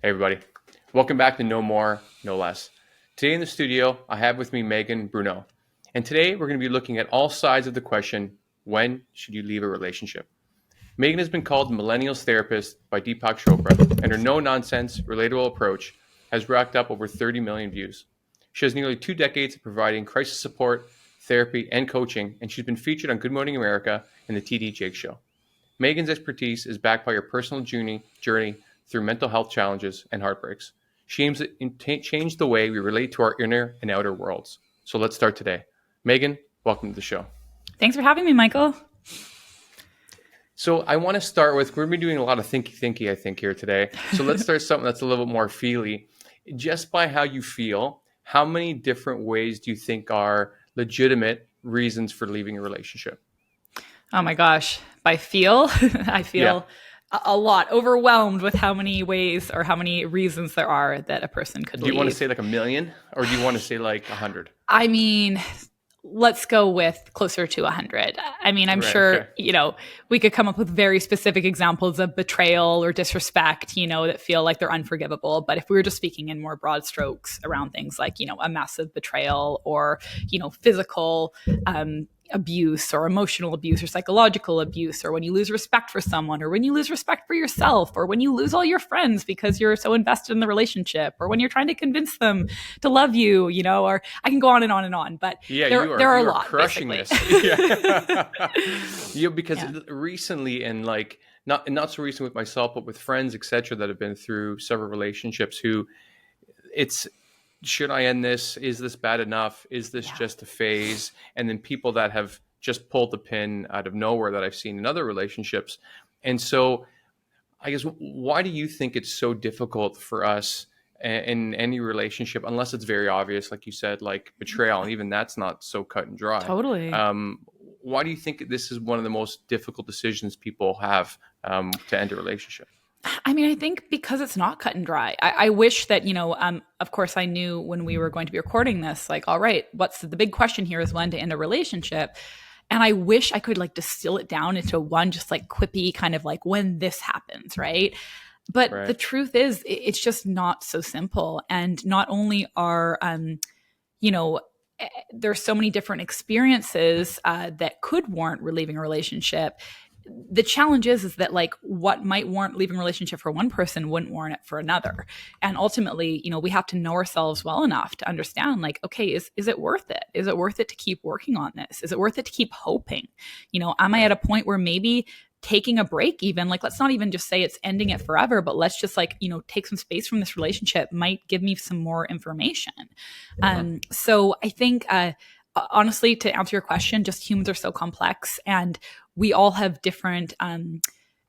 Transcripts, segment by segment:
Hey everybody, welcome back to No More, No Less. Today in the studio, I have with me Megan Bruneau. And today we're going to be looking at all sides of the question, when should you leave a relationship? Megan has been called the millennials therapist by Deepak Chopra, and her no-nonsense, relatable approach has racked up over 30 million views. She has nearly 2 decades of providing crisis support, therapy, and coaching, and she's been featured on Good Morning America and the TD Jake Show. Megan's expertise is backed by her personal journey through mental health challenges and heartbreaks. She aims to change the way we relate to our inner and outer worlds. So let's start today. Megan, welcome to the show. Thanks for having me, Michael. So I want to start with, we're going to be doing a lot of thinky, I think, here today. So let's start something that's a little bit more feely. Just by how you feel, how many different ways do you think are legitimate reasons for leaving a relationship? Oh my gosh. I feel Yeah. a lot overwhelmed with how many ways or how many reasons there are that a person could Do leave. you want to say like a million, or do you want to say like 100? I mean, let's go with closer to 100. I mean, I'm Right. sure, Okay. we could come up with very specific examples of betrayal or disrespect, that feel like they're unforgivable. But if we were just speaking in more broad strokes around things like, a massive betrayal or, physical abuse or emotional abuse or psychological abuse, or when you lose respect for someone, or when you lose respect for yourself, or when you lose all your friends because you're so invested in the relationship, or when you're trying to convince them to love you, or I can go on and on and on, but Yeah, there are a you are lot, crushing basically. this. Yeah. Because Yeah. recently, and like not so recent with myself, but with friends, etc., that have been through several relationships, who it's, should I end this? Is this bad enough? Is this Yeah. just a phase? And then people that have just pulled the pin out of nowhere that I've seen in other relationships. And so I guess, why do you think it's so difficult for us in any relationship, unless it's very obvious, like you said, like betrayal, and even that's not so cut and dry. Totally. Um, why do you think this is one of the most difficult decisions people have, to end a relationship? I mean, I think because it's not cut and dry. I wish that, of course, I knew when we were going to be recording this, like, all right, what's the big question here is when to end a relationship. And I wish I could like distill it down into one just like quippy kind of like when this happens, right? But the Right. truth is, it's just not so simple. And not only are, you know, there's so many different experiences that could warrant relieving a relationship. The challenge is that like what might warrant leaving a relationship for one person wouldn't warrant it for another. And ultimately, we have to know ourselves well enough to understand like, okay, is it worth it? Is it worth it to keep working on this? Is it worth it to keep hoping? Am I Right. at a point where maybe taking a break, even like, let's not even just say it's ending it forever, but let's just like, take some space from this relationship might give me some more information. Uh-huh. So I think, honestly, to answer your question, just humans are so complex and we all have different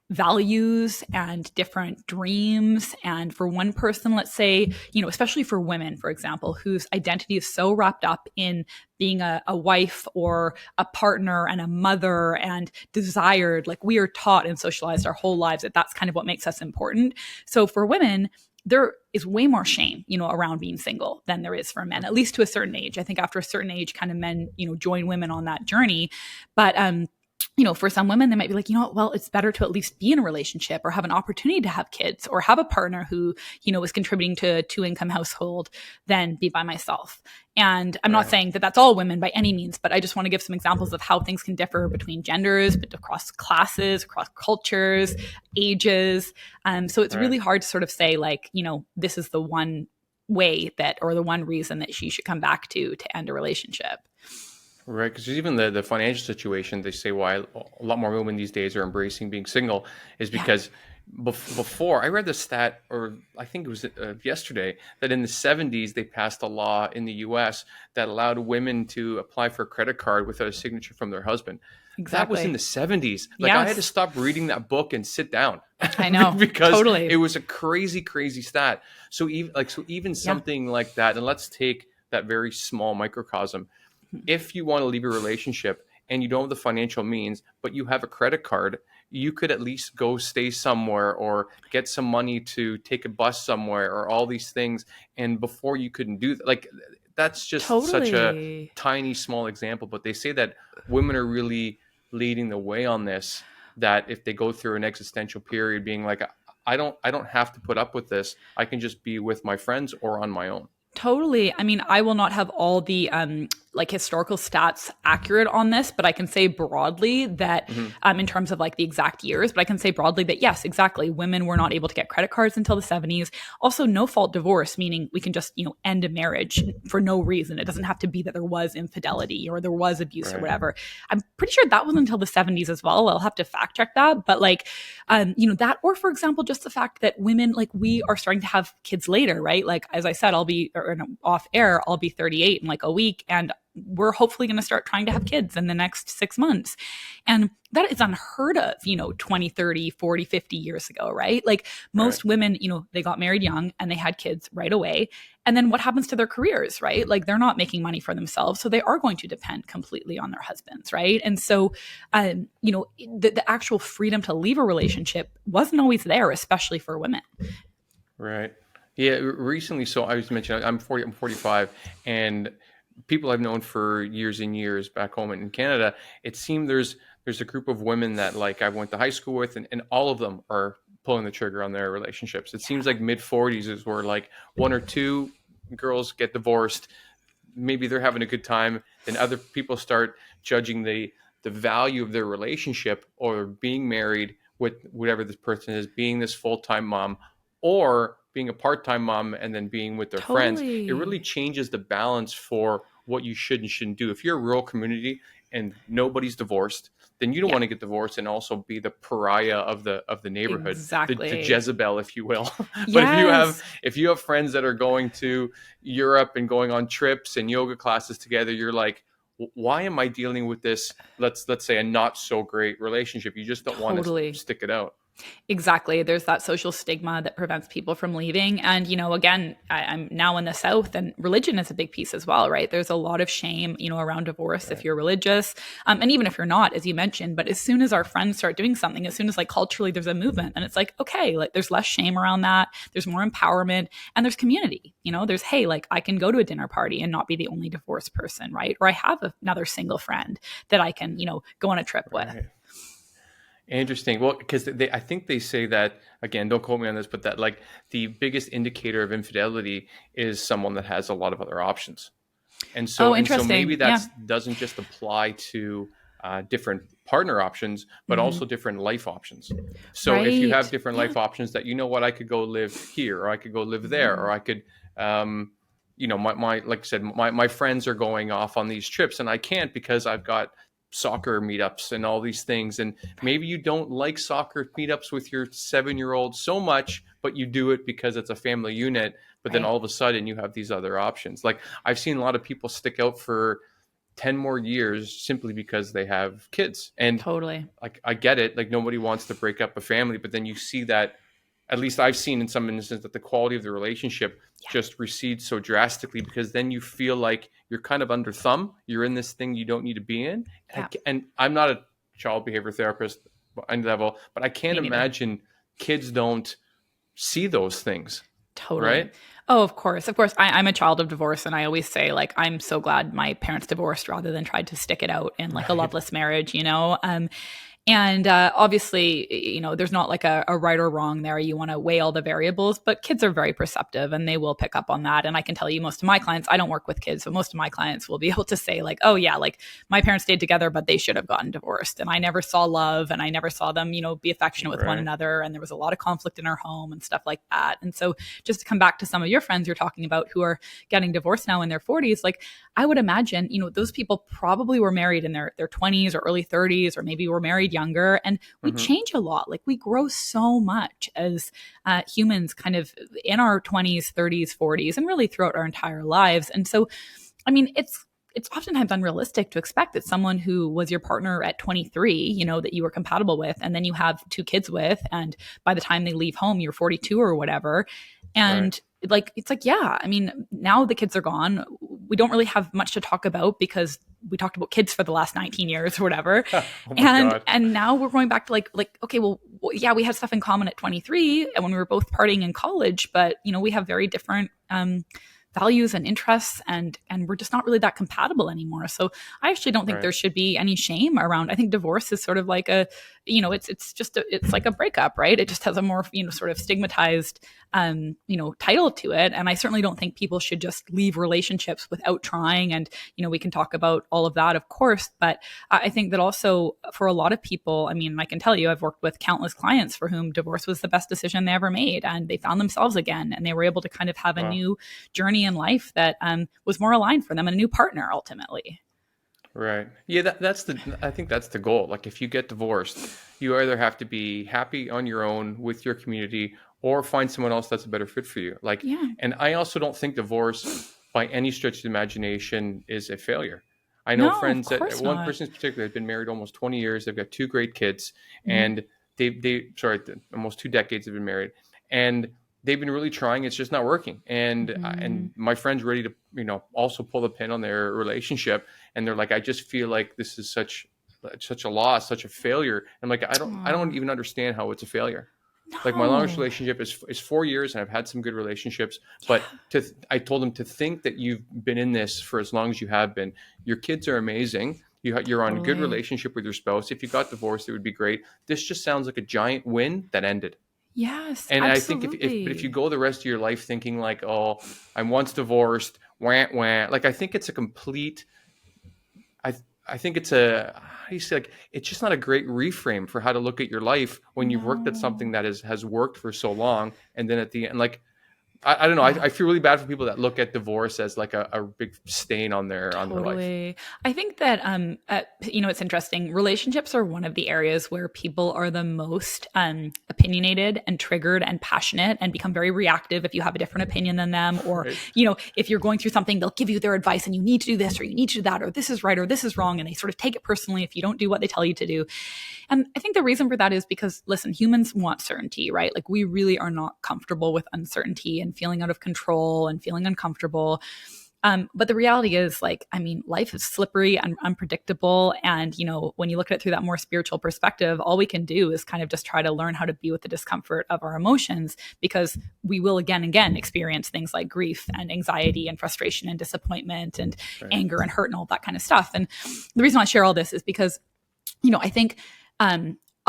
values and different dreams. And for one person, let's say, especially for women, for example, whose identity is so wrapped up in being a wife or a partner and a mother and desired, like we are taught and socialized our whole lives that that's kind of what makes us important. So for women, there is way more shame, around being single than there is for men, at least to a certain age. I think after a certain age, kind of men, join women on that journey. But for some women, they might be like, well, it's better to at least be in a relationship or have an opportunity to have kids or have a partner who, is contributing to a two-income household than be by myself. And I'm not Right. saying that that's all women by any means, but I just want to give some examples of how things can differ between genders, but across classes, across cultures, ages. So it's Right. really hard to sort of say like, this is the one way that, or the one reason that she should come back to end a relationship. Right, because even the financial situation, they say why a lot more women these days are embracing being single is Yeah, because before I read the stat, or I think it was yesterday, that in the 70s they passed a law in the U.S. that allowed women to apply for a credit card without a signature from their husband. That was in exactly. the 70s. Like I had to Yes, stop reading that book and sit down I know. because it Totally. was a crazy, crazy stat. So even Yeah. something like that, and let's take that very small microcosm. If you want to leave a relationship and you don't have the financial means, but you have a credit card, you could at least go stay somewhere or get some money to take a bus somewhere or all these things. And before you couldn't do that, like that's just such a Totally. tiny, small example. But they say that women are really leading the way on this, that if they go through an existential period being like, I don't have to put up with this. I can just be with my friends or on my own. Totally. I mean, I will not have all the like historical stats accurate on this, but I can say broadly that Hmm. in terms of like the exact years, but I can say broadly that yes, exactly. Women were not able to get credit cards until the 70s. Also, no fault divorce, meaning we can just, end a marriage for no reason. It doesn't have to be that there was infidelity or there was abuse or Right. whatever. I'm pretty sure that was until the 70s as well. I'll have to fact check that. But like, that, or for example, just the fact that women, like we are starting to have kids later, right? Like, as I said, I'll be, or no, off air, I'll be 38 in like a week. And we're hopefully going to start trying to have kids in the next 6 months. And that is unheard of, 20, 30, 40, 50 years ago, right? Like Right. most women, they got married young and they had kids right away. And then what happens to their careers, right? Like they're not making money for themselves. So they are going to depend completely on their husbands, right? And so, the actual freedom to leave a relationship wasn't always there, especially for women. Right. Yeah. Recently, so I was mentioning I'm 40. I'm 45, and people I've known for years and years back home in Canada. It seemed there's a group of women that like I went to high school with, and all of them are pulling the trigger on their relationships. It seems like mid 40s is where like one or two girls get divorced. Maybe they're having a good time, then other people start judging the value of their relationship or being married with whatever this person is, being this full-time mom or being a part-time mom and then being with their friends. It really Totally. changes the balance for what you should and shouldn't do. If you're a rural community and nobody's divorced, then you don't Yeah, want to get divorced and also be the pariah of the neighborhood, the exactly. Jezebel, if you will. But Yes. if you have friends that are going to Europe and going on trips and yoga classes together, you're like, why am I dealing with this? Let's say a not so great relationship. You just don't want to Totally. stick it out. Exactly. There's that social stigma that prevents people from leaving. And, again, I'm now in the South and religion is a big piece as well, right? There's a lot of shame, around divorce if Right. you're religious. And even if you're not, as you mentioned, but as soon as our friends start doing something, as soon as like culturally there's a movement and it's like, okay, like there's less shame around that. There's more empowerment and there's community, there's, hey, like I can go to a dinner party and not be the only divorced person, right? Or I have another single friend that I can, go on a trip with. Right. Interesting. Well, because I think they say that again. Don't quote me on this, but that like the biggest indicator of infidelity is someone that has a lot of other options. Oh, And so maybe interesting. Yeah. that doesn't just apply to different partner options, but Hmm. also different life options. So if you have Right. different Yeah. life options that, what, I could go live here, or I could go live there, or I could, my like I said, my friends are going off on these trips and I can't because I've got soccer meetups and all these things. And maybe you don't like soccer meetups with your 7-year-old so much, but you do it because it's a family unit. But then Right. all of a sudden you have these other options. Like I've seen a lot of people stick out for 10 more years simply because they have kids. And Totally. like I get it, like nobody wants to break up a family, but then you see that, at least I've seen in some instances, that the quality of the relationship Yeah. just recedes so drastically because then you feel like you're kind of under thumb. You're in this thing you don't need to be in. Yeah. And I'm not a child behavior therapist on level, but I can't Me neither. imagine kids don't see those things, Totally. right? Oh, of course. Of course. I'm a child of divorce. And I always say, like, I'm so glad my parents divorced rather than tried to stick it out in like a Right. loveless marriage. And obviously, there's not like a right or wrong there. You want to weigh all the variables, but kids are very perceptive and they will pick up on that. And I can tell you, most of my clients, I don't work with kids, but most of my clients will be able to say, like, oh, yeah, like my parents stayed together, but they should have gotten divorced. And I never saw love and I never saw them, be affectionate with one Right. another. And there was a lot of conflict in our home and stuff like that. And so, just to come back to some of your friends you're talking about who are getting divorced now in their 40s, like I would imagine, those people probably were married in their 20s or early 30s, or maybe were married younger. And we Hmm. change a lot. Like we grow so much as humans kind of in our 20s, 30s, 40s, and really throughout our entire lives. And so, I mean, it's oftentimes unrealistic to expect that someone who was your partner at 23, that you were compatible with, and then you have two kids with, and by the time they leave home, you're 42 or whatever. Right. And like, it's like, yeah, I mean, now the kids are gone. We don't really have much to talk about because we talked about kids for the last 19 years or whatever. Oh my And God. now we're going back to like, okay, well, yeah, we had stuff in common at 23 and when we were both partying in college, but we have very different values and interests, and we're just not really that compatible anymore. So I actually don't think Right. there should be any shame around. I think divorce is sort of like a, it's like a breakup, right? It just has a more, sort of stigmatized title to it. And I certainly don't think people should just leave relationships without trying. And we can talk about all of that, of course, but I think that also for a lot of people, I mean, I can tell you, I've worked with countless clients for whom divorce was the best decision they ever made, and they found themselves again, and they were able to kind of have a Wow. new journey in life that was more aligned for them, and a new partner ultimately. Right. Yeah, I think that's the goal. Like if you get divorced, you either have to be happy on your own with your community or find someone else that's a better fit for you. Like, Yeah. and I also don't think divorce by any stretch of the imagination is a failure. I know No, of friends that course one not. person in particular has been married almost 20 years. They've got two great kids, Mhm. and almost 2 decades have been married, and they've been really trying. It's just not working. And Mhm. my friend's ready to, also pull the pin on their relationship, and they're like, I just feel like this is such a loss, such a failure. And like, I don't Aw. even understand how it's a failure. Like my longest No. relationship is 4 years, and I've had some good relationships. But I told him to think that you've been in this for as long as you have been. Your kids are amazing. You're on a good Totally. relationship with your spouse. If you got divorced, it would be great. This just sounds like a giant win that ended. Yes, And I think if you absolutely. go the rest of your life thinking like, oh, I'm once divorced, wah wah, like I think it's a complete I I think it's a how do you say, like it's just not a great reframe for how to look at your life when you've worked at something No. that has worked for so long, and then at the end, like I don't know, Yeah. I feel really bad for people that look at divorce as like a big stain on their life. Totally. I think that it's interesting. Relationships are one of the areas where people are the most opinionated and triggered and passionate and become very reactive if you have a different opinion than them, or Right. if you're going through something, they'll give you their advice and you need to do this or you need to do that, or this is right or this is wrong, and they sort of take it personally if you don't do what they tell you to do. And I think the reason for that is because, listen, humans want certainty, right? Like we really are not comfortable with uncertainty and feeling out of control and feeling uncomfortable. But the reality is, like, I mean, life is slippery and unpredictable. And, when you look at it through that more spiritual perspective, all we can do is kind of just try to learn how to be with the discomfort of our emotions, because we will again and again experience things like grief and anxiety and frustration and disappointment and Right. anger and hurt and all that kind of stuff. And the reason I share all this is because I think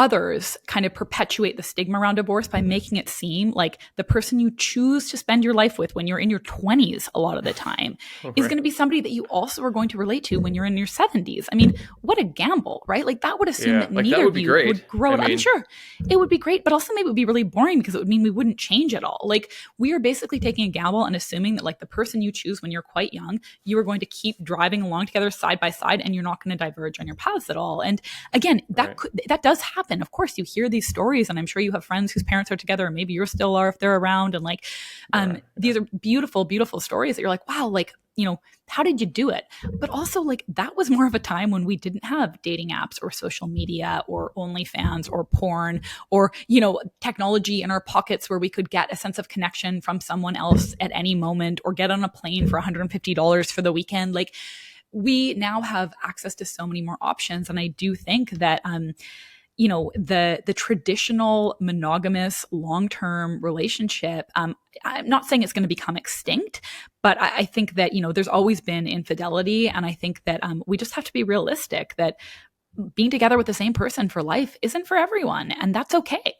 others kind of perpetuate the stigma around divorce by making it seem like the person you choose to spend your life with when you're in your 20s a lot of the time is Right. going to be somebody that you also are going to relate to when you're in your 70s. I mean, what a gamble, right? Like that would assume Yeah, that like that neither would of be you great. would grow I it. I mean, mean, sure, it would be great, but also maybe it would be really boring because it would mean we wouldn't change at all. Like we are basically taking a gamble and assuming that like the person you choose when you're quite young, you are going to keep driving along together side by side and you're not going to diverge on your paths at all. And again, right. that does happen. Of course, you hear these stories, and I'm sure you have friends whose parents are together, and maybe you still are if they're around. And like, Yeah. these are beautiful, beautiful stories that you're like, wow, like how did you do it? But also, like, that was more of a time when we didn't have dating apps or social media or OnlyFans or porn or, technology in our pockets where we could get a sense of connection from someone else at any moment or get on a plane for $150 for the weekend. Like, we now have access to so many more options. And I do think that, the traditional monogamous long-term relationship, I'm not saying it's going to become extinct, but I think that there's always been infidelity, and I think that we just have to be realistic that being together with the same person for life isn't for everyone, and that's okay.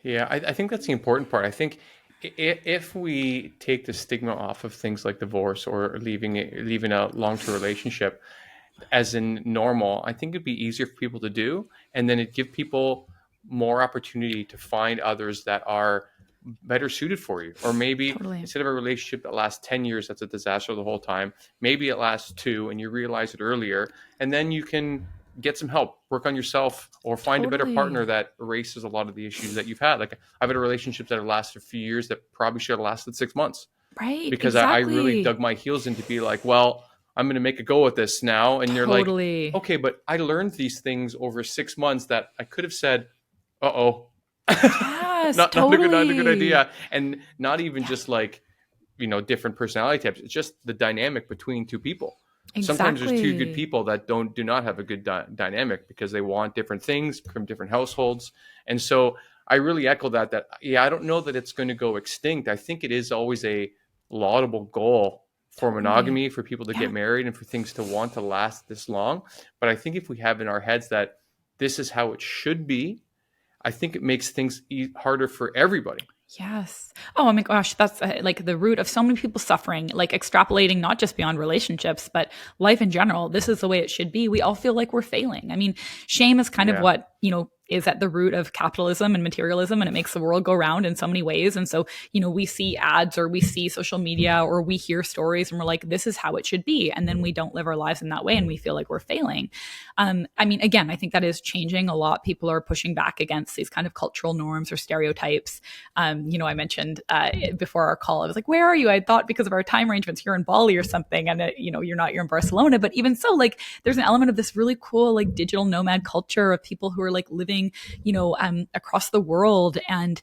Yeah, I think that's the important part. I think if we take the stigma off of things like divorce or leaving a long-term relationship as in normal, I think it'd be easier for people to do, and then it give people more opportunity to find others that are better suited for you. Or maybe Totally. instead of a relationship that lasts 10 years, that's a disaster the whole time, maybe it lasts 2 and you realize it earlier, and then you can get some help, work on yourself, or find a better partner Totally. that erases a lot of the issues that you've had. Like I've had relationships that have lasted a few years that probably should have lasted 6 months Right. because I really Exactly. dug my heels in to be like, well, I'm going to make a go at this now. And you're like, Totally. okay, but I learned these things over 6 months that I could have said, uh oh, Yes. not a good Totally. idea. And not even Yeah. just like, different personality types. It's just the dynamic between two people. Sometimes there's two good Exactly. people that do not have a good dynamic because they want different things from different households. And so I really echo that yeah, I don't know that it's going to go extinct. I think it is always laudable goal for Totally. monogamy, for people to Yeah. get married and for things to want to last this long. But I think if we have in our heads that this is how it should be, I think it makes things harder for everybody. Yes. Oh my gosh, that's like the root of so many people suffering, like extrapolating not just beyond relationships, but life in general. This is the way it should be. We all feel like we're failing. I mean, shame is kind of Yeah. what, is at the root of capitalism and materialism, and it makes the world go round in so many ways. And so, we see ads or we see social media or we hear stories and we're like, this is how it should be. And then we don't live our lives in that way and we feel like we're failing. I mean, again, I think that is changing a lot. People are pushing back against these kind of cultural norms or stereotypes. I mentioned before our call, I was like, where are you? I thought because of our time arrangements, you're in Bali or something. And, you're not, you're in Barcelona. But even so, like, there's an element of this really cool, like, digital nomad culture of people who are like living, across the world and,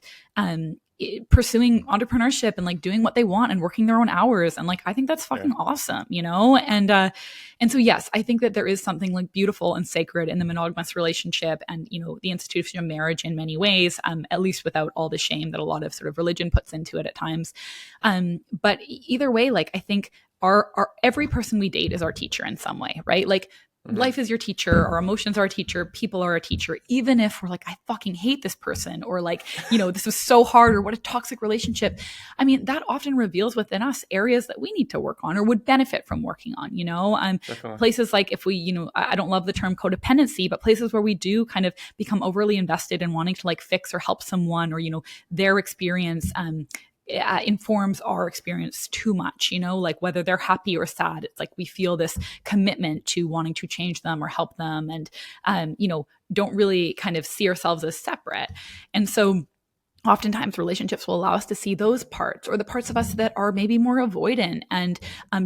pursuing entrepreneurship and like doing what they want and working their own hours. And like, I think that's Yeah. fucking awesome, and so, yes, I think that there is something like beautiful and sacred in the monogamous relationship and, the institution of marriage in many ways, at least without all the shame that a lot of sort of religion puts into it at times. But either way, like, I think our every person we date is our teacher in some way, right? Like, Mm-hmm. life is your teacher, our emotions are our teacher, people are a teacher, even if we're like, I fucking hate this person, or like, this is so hard, or what a toxic relationship. I mean, that often reveals within us areas that we need to work on or would benefit from working on, Definitely. places like if we, I don't love the term codependency, but places where we do kind of become overly invested in wanting to like fix or help someone, or, their experience, informs our experience too much, like whether they're happy or sad. It's like we feel this commitment to wanting to change them or help them, and, don't really kind of see ourselves as separate. And so, oftentimes relationships will allow us to see those parts, or the parts of us that are maybe more avoidant and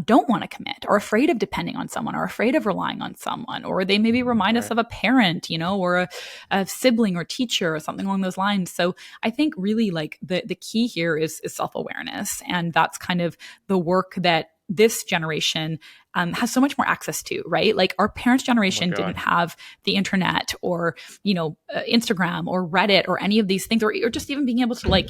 don't want to commit, or afraid of depending on someone, or afraid of relying on someone, or they maybe remind us Right. of a parent, or a sibling or teacher or something along those lines. So I think really like the key here is self-awareness, and that's kind of the work that this generation has so much more access to, right? Like our parents' Oh my generation didn't God. have the internet or, Instagram or Reddit or any of these things, or just even being able to like,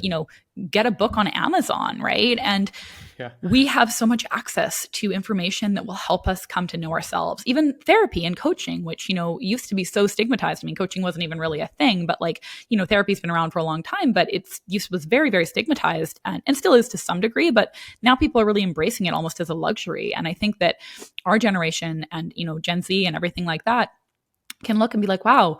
get a book on Amazon, right? And Yeah. we have so much access to information that will help us come to know ourselves. Even therapy and coaching, which, used to be so stigmatized. I mean, coaching wasn't even really a thing, but like, therapy's been around for a long time, but its use was very, very stigmatized, and still is to some degree. But now people are really embracing it almost as a luxury. And I think that our generation and, Gen Z and everything like that can look and be like, wow,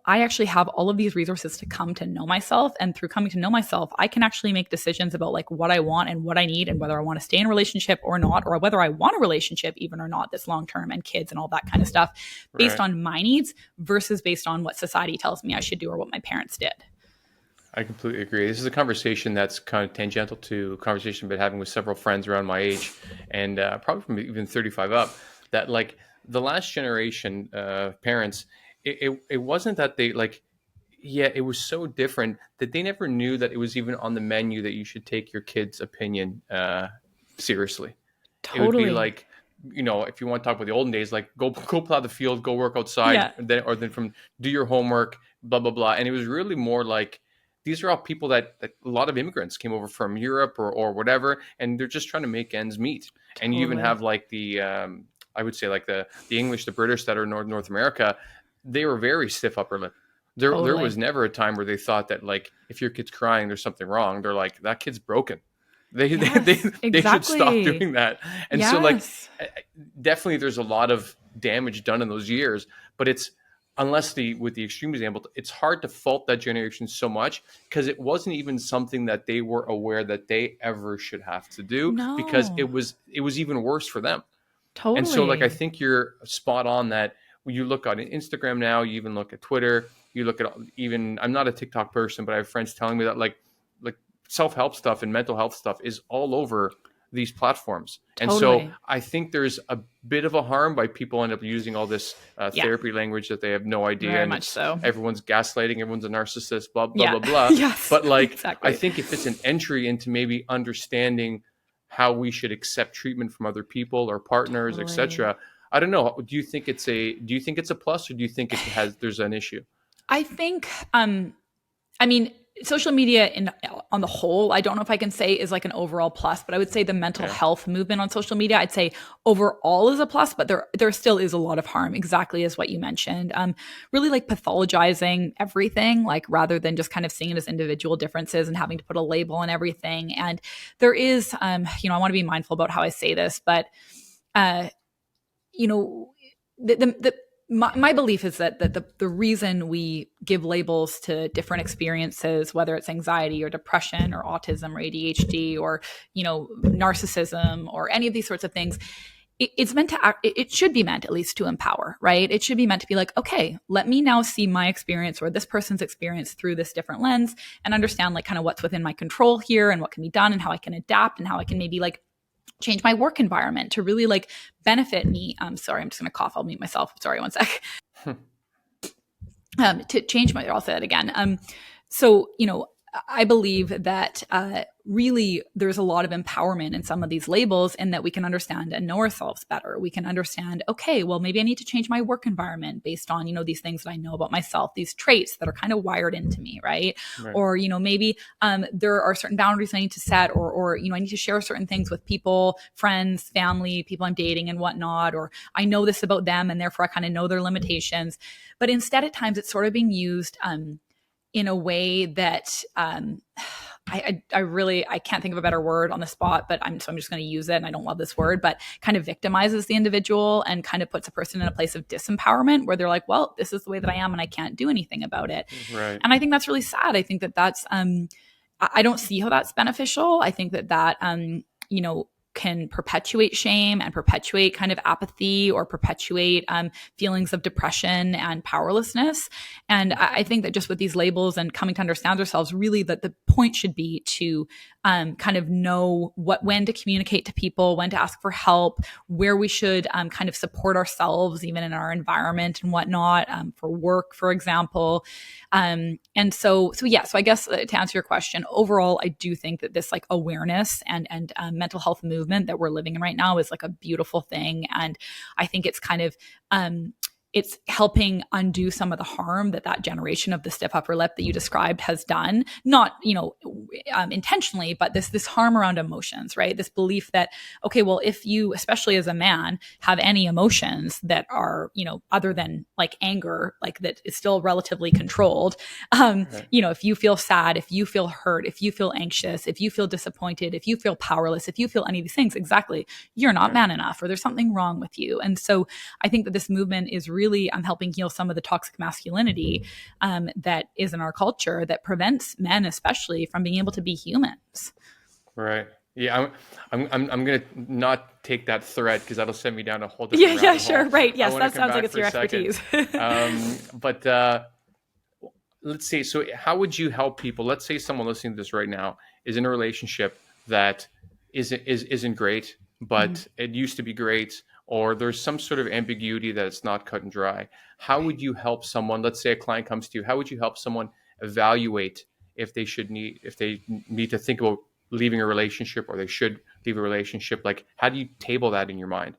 I actually have all of these resources to come to know myself. And through coming to know myself, I can actually make decisions about like what I want and what I need, and whether I want to stay in a relationship or not, or whether I want a relationship even or not, this long term, and kids and all that kind of stuff, based Right. on my needs versus based on what society tells me I should do or what my parents did. I completely agree. This is a conversation that's kind of tangential to a conversation I've been having with several friends around my age, and probably from even 35 up. That like the last generation parents, it wasn't that they like, yeah, it was so different that they never knew that it was even on the menu that you should take your kid's opinion seriously. It would be Totally. like, if you want to talk about the olden days, like go plow the field, go work outside, Yeah. or then from do your homework, blah blah blah. And it was really more like these are all people that a lot of immigrants came over from Europe or whatever, and they're just trying to make ends meet. And you even Totally. have like the I would say like the English, the British that are North America, they were very stiff upper lip. There Totally. was never a time where they thought that like if your kid's crying, there's something wrong. They're like that kid's broken. Yes, They should stop exactly. doing that. And so like Yes. definitely there's a lot of damage done in those years, but it's unless the with the extreme example, it's hard to fault that generation so much because it wasn't even something that they were aware that they ever should have to do because No, it was even worse for them. And so like I totally. think you're spot on that when you look on Instagram now, you even look at Twitter, you look at even I'm not a TikTok person, but I have friends telling me that like self-help stuff and mental health stuff is all over these platforms. And so Totally. I think there's a bit of a harm by people end up using all this Yeah, therapy language that they have no idea, very and much it's so. everyone's gaslighting, everyone's a narcissist, blah blah Yeah. blah blah. Yes, But like I exactly. think if it's an entry into maybe understanding how we should accept treatment from other people or partners, Totally. etc. I don't know. Do you think it's a plus, or do you think it has there's an issue? I think I mean, social media on the whole, I don't know if I can say is like an overall plus, but I would say the mental Okay. health movement on social media, I'd say overall is a plus, but there still is a lot of harm, exactly as what you mentioned. Really like pathologizing everything, like rather than just kind of seeing it as individual differences and having to put a label on everything. And there is, I want to be mindful about how I say this, but uh, you know, my belief is that the reason we give labels to different experiences, whether it's anxiety or depression or autism or ADHD or, narcissism or any of these sorts of things, it's meant to act, it should be meant at least to empower, right? It should be meant to be like, okay, let me now see my experience or this person's experience through this different lens and understand like kind of what's within my control here and what can be done and how I can adapt and how I can maybe like change my work environment to really like benefit me. I'm sorry, I'm just going to cough. I'll mute myself. Sorry, one sec. To change my, I'll say that again. So, I believe that really there's a lot of empowerment in some of these labels and that we can understand and know ourselves better. We can understand, okay, well, maybe I need to change my work environment based on, these things that I know about myself, these traits that are kind of wired into me, right? Or, maybe there are certain boundaries I need to set or, I need to share certain things with people, friends, family, people I'm dating and whatnot, or I know this about them and therefore I kind of know their limitations. But instead at times it's sort of being used in a way that I really can't think of a better word on the spot, but I'm just going to use it. And I don't love this word, but kind of victimizes the individual and kind of puts a person in a place of disempowerment where they're like, well, this is the way that I am and I can't do anything about it. Right. And I think that's really sad. I think that that's I don't see how that's beneficial. I think that can perpetuate shame and perpetuate kind of apathy or perpetuate feelings of depression and powerlessness. And I think that just with these labels and coming to understand ourselves, really that the point should be to kind of know when to communicate to people, when to ask for help, where we should kind of support ourselves, even in our environment and whatnot, for work, for example. And so I guess to answer your question, overall, I do think that this like awareness and mental health movement that we're living in right now is like a beautiful thing. And I think it's kind of, it's helping undo some of the harm that generation of the stiff upper lip that you described has done, not, intentionally, but this harm around emotions, right? This belief that, okay, well, if you, especially as a man, have any emotions that are, other than like anger, like that is still relatively controlled, if you feel sad, if you feel hurt, if you feel anxious, if you feel disappointed, if you feel powerless, if you feel any of these things, exactly, you're not man enough or there's something wrong with you. And so I think that this movement is really helping heal some of the toxic masculinity that is in our culture that prevents men, especially, from being able to be humans. Right. Yeah. I'm gonna not take that thread because that'll send me down a whole different Yeah. Sure. Right. Yes. That sounds like it's your expertise. But let's see. So, how would you help people? Let's say someone listening to this right now is in a relationship that isn't great, but it used to be great, or there's some sort of ambiguity that it's not cut and dry. How would you help someone? Let's say a client comes to you. How would you help someone evaluate if they need to think about leaving a relationship or they should leave a relationship? Like, how do you table that in your mind?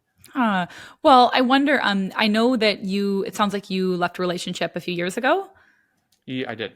Well, I wonder. I know that it sounds like you left a relationship a few years ago. Yeah, I did.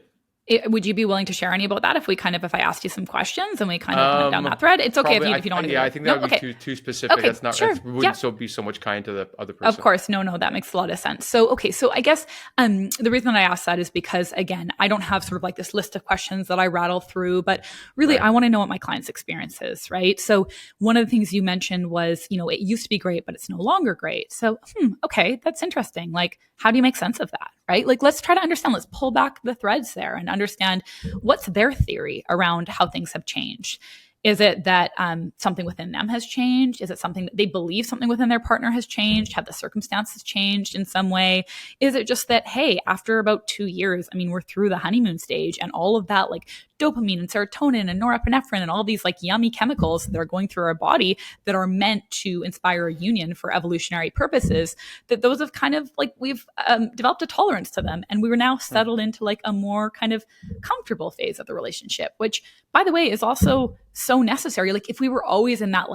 Would you be willing to share any about that if I asked you some questions and we kind of went down that thread? It's okay if you don't want to. Yeah, I think that would be too specific. Okay, that's not. Sure. That wouldn't be so much kind to the other person. Of course, no, that makes a lot of sense. So I guess the reason that I asked that is because again, I don't have sort of like this list of questions that I rattle through, but really I want to know what my client's experience is, right? So one of the things you mentioned was, it used to be great, but it's no longer great. So okay, that's interesting. Like, how do you make sense of that, right? Like, let's try to understand. Let's pull back the threads there and understand what's their theory around how things have changed. Is it that something within them has changed? Is it something that they believe something within their partner has changed? Have the circumstances changed in some way? Is it just that, hey, after about 2 years, we're through the honeymoon stage and all of that like dopamine and serotonin and norepinephrine and all these like yummy chemicals that are going through our body that are meant to inspire a union for evolutionary purposes, that those have kind of like we've developed a tolerance to them. And we were now settled into like a more kind of comfortable phase of the relationship, which by the way is also so necessary. Like if we were always in that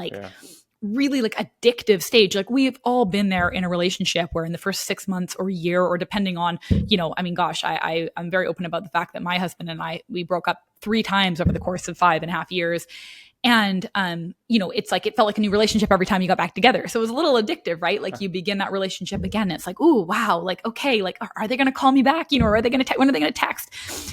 really like addictive stage. Like we've all been there in a relationship where in the first 6 months or year, or depending on, I mean, gosh, I'm very open about the fact that my husband and we broke up 3 times over the course of 5.5 years. And, it's like, it felt like a new relationship every time you got back together. So it was a little addictive, right? Like you begin that relationship again. And it's like, ooh, wow. Like, okay, like, are they going to call me back? Or are they going to, when are they going to text?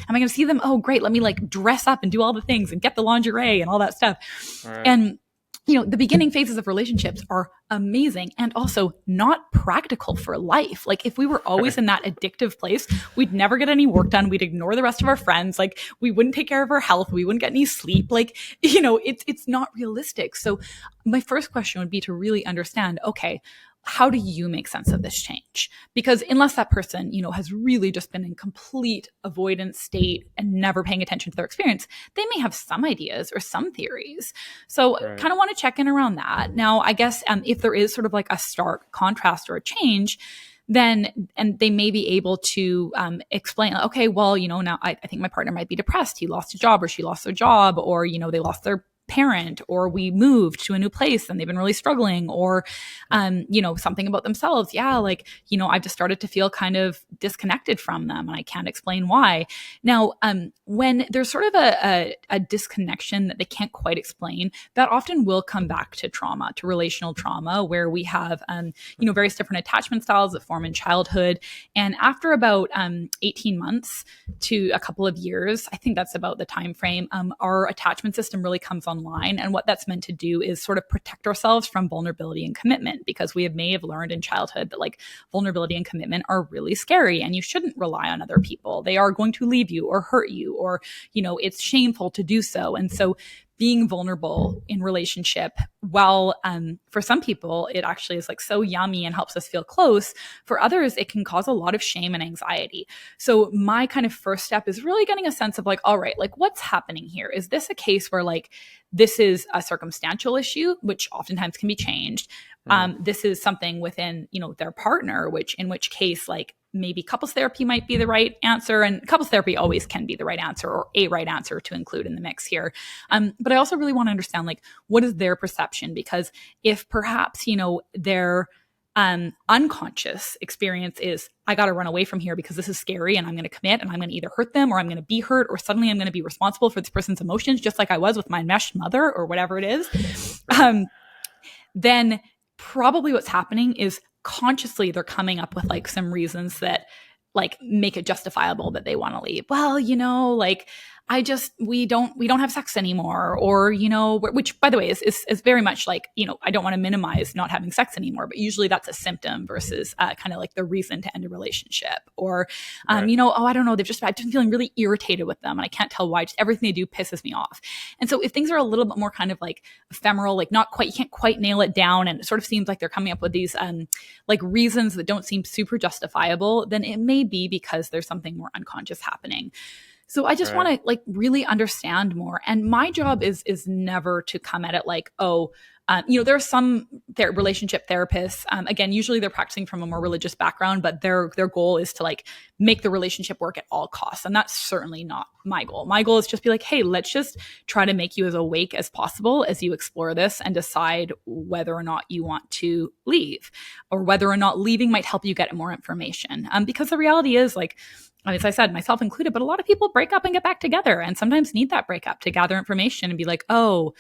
Am I going to see them? Oh, great. Let me like dress up and do all the things and get the lingerie and all that stuff. Right. And, the beginning phases of relationships are amazing and also not practical for life. Like if we were always in that addictive place, we'd never get any work done. We'd ignore the rest of our friends. Like we wouldn't take care of our health. We wouldn't get any sleep. Like, it's not realistic. So my first question would be to really understand, okay, how do you make sense of this change? Because unless that person, has really just been in complete avoidance state and never paying attention to their experience, they may have some ideas or some theories. So kind of want to check in around that. Now, I guess if there is sort of like a stark contrast or a change, then, and they may be able to explain, okay, well, now I think my partner might be depressed. He lost a job or she lost their job, or, they lost their parent, or we moved to a new place and they've been really struggling, or something about themselves. Yeah, like, I've just started to feel kind of disconnected from them and I can't explain why. Now, when there's sort of a disconnection that they can't quite explain, that often will come back to trauma, to relational trauma, where we have various different attachment styles that form in childhood. And after about 18 months to a couple of years, I think that's about the time frame, our attachment system really comes online. And what that's meant to do is sort of protect ourselves from vulnerability and commitment, because we may have learned in childhood that like vulnerability and commitment are really scary and you shouldn't rely on other people. They are going to leave you or hurt you, or, it's shameful to do so. And so being vulnerable in relationship, while for some people, it actually is like so yummy and helps us feel close. For others, it can cause a lot of shame and anxiety. So my kind of first step is really getting a sense of like, all right, like what's happening here? Is this a case where like this is a circumstantial issue, which oftentimes can be changed? This is something within, their partner, in which case, like maybe couples therapy might be the right answer, and couples therapy always can be the right answer, or a right answer to include in the mix here. But I also really want to understand, like, what is their perception? Because if perhaps, their unconscious experience is, I got to run away from here because this is scary and I'm going to commit and I'm going to either hurt them or I'm going to be hurt, or suddenly I'm going to be responsible for this person's emotions, just like I was with my enmeshed mother or whatever it is, then probably what's happening is consciously they're coming up with like some reasons that like make it justifiable that they want to leave. Well, like we don't have sex anymore, or, which by the way is very much like, I don't want to minimize not having sex anymore, but usually that's a symptom versus kind of like the reason to end a relationship, or, oh, I don't know. I've been feeling really irritated with them and I can't tell why, just everything they do pisses me off. And so if things are a little bit more kind of like ephemeral, like you can't quite nail it down, and it sort of seems like they're coming up with these like reasons that don't seem super justifiable, then it may be because there's something more unconscious happening. So I just want to like really understand more. And my job is never to come at it like, there are some relationship therapists. Again, usually they're practicing from a more religious background, but their goal is to like make the relationship work at all costs. And that's certainly not my goal. My goal is just be like, hey, let's just try to make you as awake as possible as you explore this and decide whether or not you want to leave, or whether or not leaving might help you get more information. Because the reality is, like, as I said, myself included, but a lot of people break up and get back together and sometimes need that breakup to gather information and be like, oh,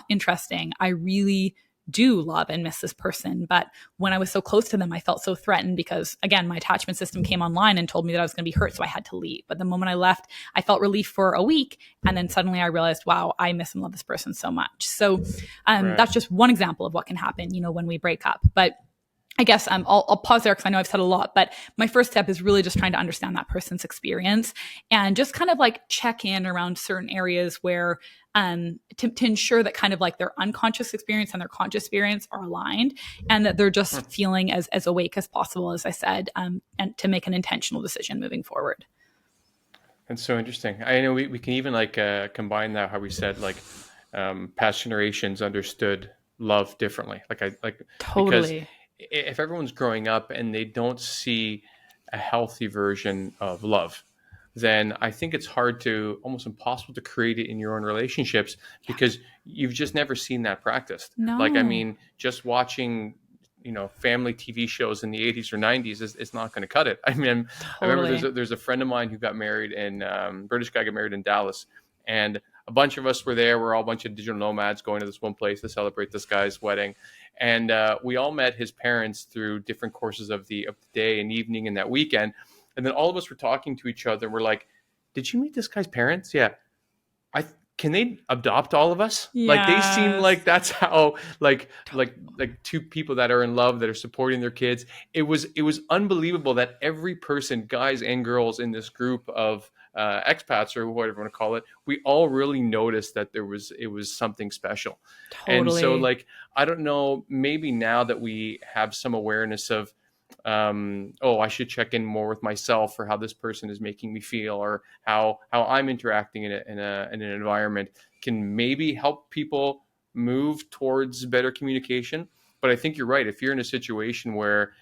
interesting. I really do love and miss this person. But when I was so close to them, I felt so threatened because, again, my attachment system came online and told me that I was going to be hurt. So I had to leave. But the moment I left, I felt relief for a week. And then suddenly I realized, wow, I miss and love this person so much. So that's just one example of what can happen, when we break up. But I guess I'll pause there because I know I've said a lot, but my first step is really just trying to understand that person's experience and just kind of like check in around certain areas where to ensure that kind of like their unconscious experience and their conscious experience are aligned, and that they're just feeling as awake as possible, as I said, and to make an intentional decision moving forward. That's so interesting. I know we can even like combine that, how we said like past generations understood love differently. Totally. Because if everyone's growing up and they don't see a healthy version of love, then I think it's hard to, almost impossible to create it in your own relationships Yeah. because you've just never seen that practiced. Like, I No. mean, just watching, family TV shows in the 80s or 90s is not going to cut it. I mean, I remember Totally. there's a friend of mine who got married in, British guy got married in Dallas, and a bunch of us were there. We're all a bunch of digital nomads going to this one place to celebrate this guy's wedding. And we all met his parents through different courses of the day and evening and that weekend. And then all of us were talking to each other. And we're like, "Did you meet this guy's parents?" "Yeah." I Can they adopt all of us? Like, they seem Yes. like that's how, like two people that are in love, that are supporting their kids. It was unbelievable that every person, guys and girls in this group of expats or whatever you want to call it, we all really noticed that it was something special. And so, Totally. like, I don't know, maybe now that we have some awareness of, oh, I should check in more with myself for how this person is making me feel, or how I'm interacting in an environment, can maybe help people move towards better communication. But I think you're right. If you're in a situation where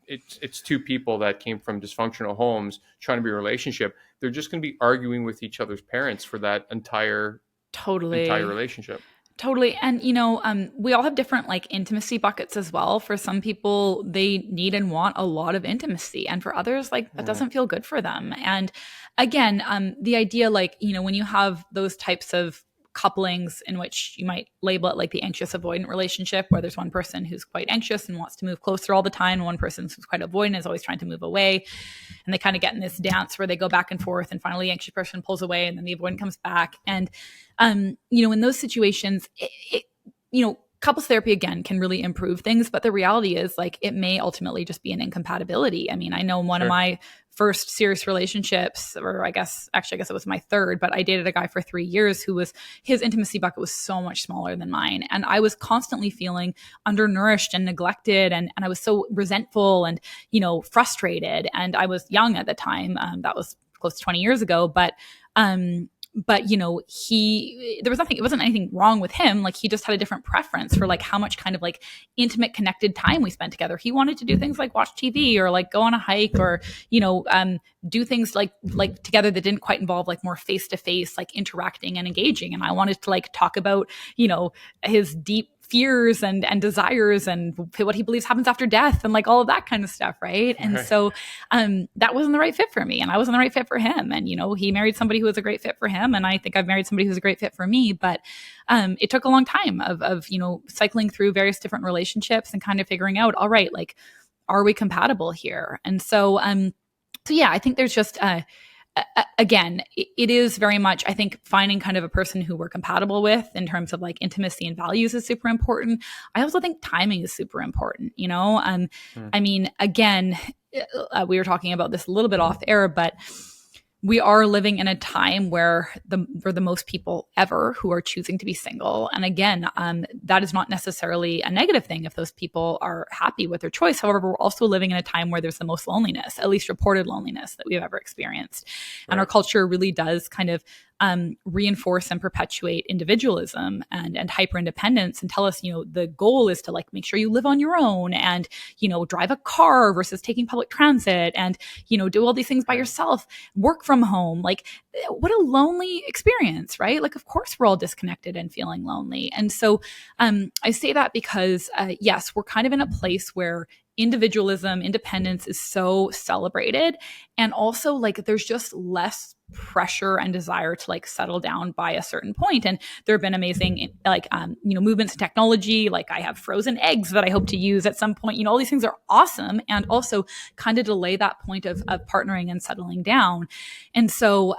it's two people that came from dysfunctional homes trying to be a relationship, they're just going to be arguing with each other's parents for that entire Totally. relationship. Totally. And, we all have different like intimacy buckets as well. For some people, they need and want a lot of intimacy. And for others, like that Mm, doesn't feel good for them. And again, the idea, like, when you have those types of couplings in which you might label it like the anxious avoidant relationship, where there's one person who's quite anxious and wants to move closer all the time, and one person who's quite avoidant is always trying to move away. And they kind of get in this dance where they go back and forth, and finally the anxious person pulls away and then the avoidant comes back. And in those situations, couples therapy again can really improve things, but the reality is like it may ultimately just be an incompatibility. I mean, I know one of sure. my first serious relationships, or I guess it was my third, but I dated a guy for 3 years who was, his intimacy bucket was so much smaller than mine. And I was constantly feeling undernourished and neglected. And I was so resentful and, frustrated. And I was young at the time. That was close to 20 years ago. But there was nothing, it wasn't anything wrong with him. Like, he just had a different preference for like how much kind of like intimate connected time we spent together. He wanted to do things like watch TV or like go on a hike, or do things like together that didn't quite involve like more face to face, like interacting and engaging. And I wanted to like talk about his deep fears and desires and what he believes happens after death and like all of that kind of stuff, right? And Right. so that wasn't the right fit for me, and I wasn't the right fit for him. And he married somebody who was a great fit for him, and I think I've married somebody who's a great fit for me. But it took a long time of cycling through various different relationships and kind of figuring out, all right, like, are we compatible here? And so yeah, I think there's just again, it is very much, I think, finding kind of a person who we're compatible with in terms of like intimacy and values is super important. I also think timing is super important. Mm, I mean, again, we were talking about this a little bit off air, but we are living in a time where the most people ever who are choosing to be single. And again, that is not necessarily a negative thing if those people are happy with their choice. However, we're also living in a time where there's the most loneliness, at least reported loneliness, that we've ever experienced. And our right. culture really does kind of reinforce and perpetuate individualism and hyper independence, and tell us, the goal is to like make sure you live on your own and, drive a car versus taking public transit and, do all these things by Right. yourself, work from home. Like, what a lonely experience, right? Like, of course we're all disconnected and feeling lonely. And so I say that because, yes, we're kind of in a place where individualism, independence is so celebrated. And also, like, there's just less pressure and desire to like settle down by a certain point. And there have been amazing like movements in technology. Like, I have frozen eggs that I hope to use at some point. All these things are awesome, and also kind of delay that point of partnering and settling down. And so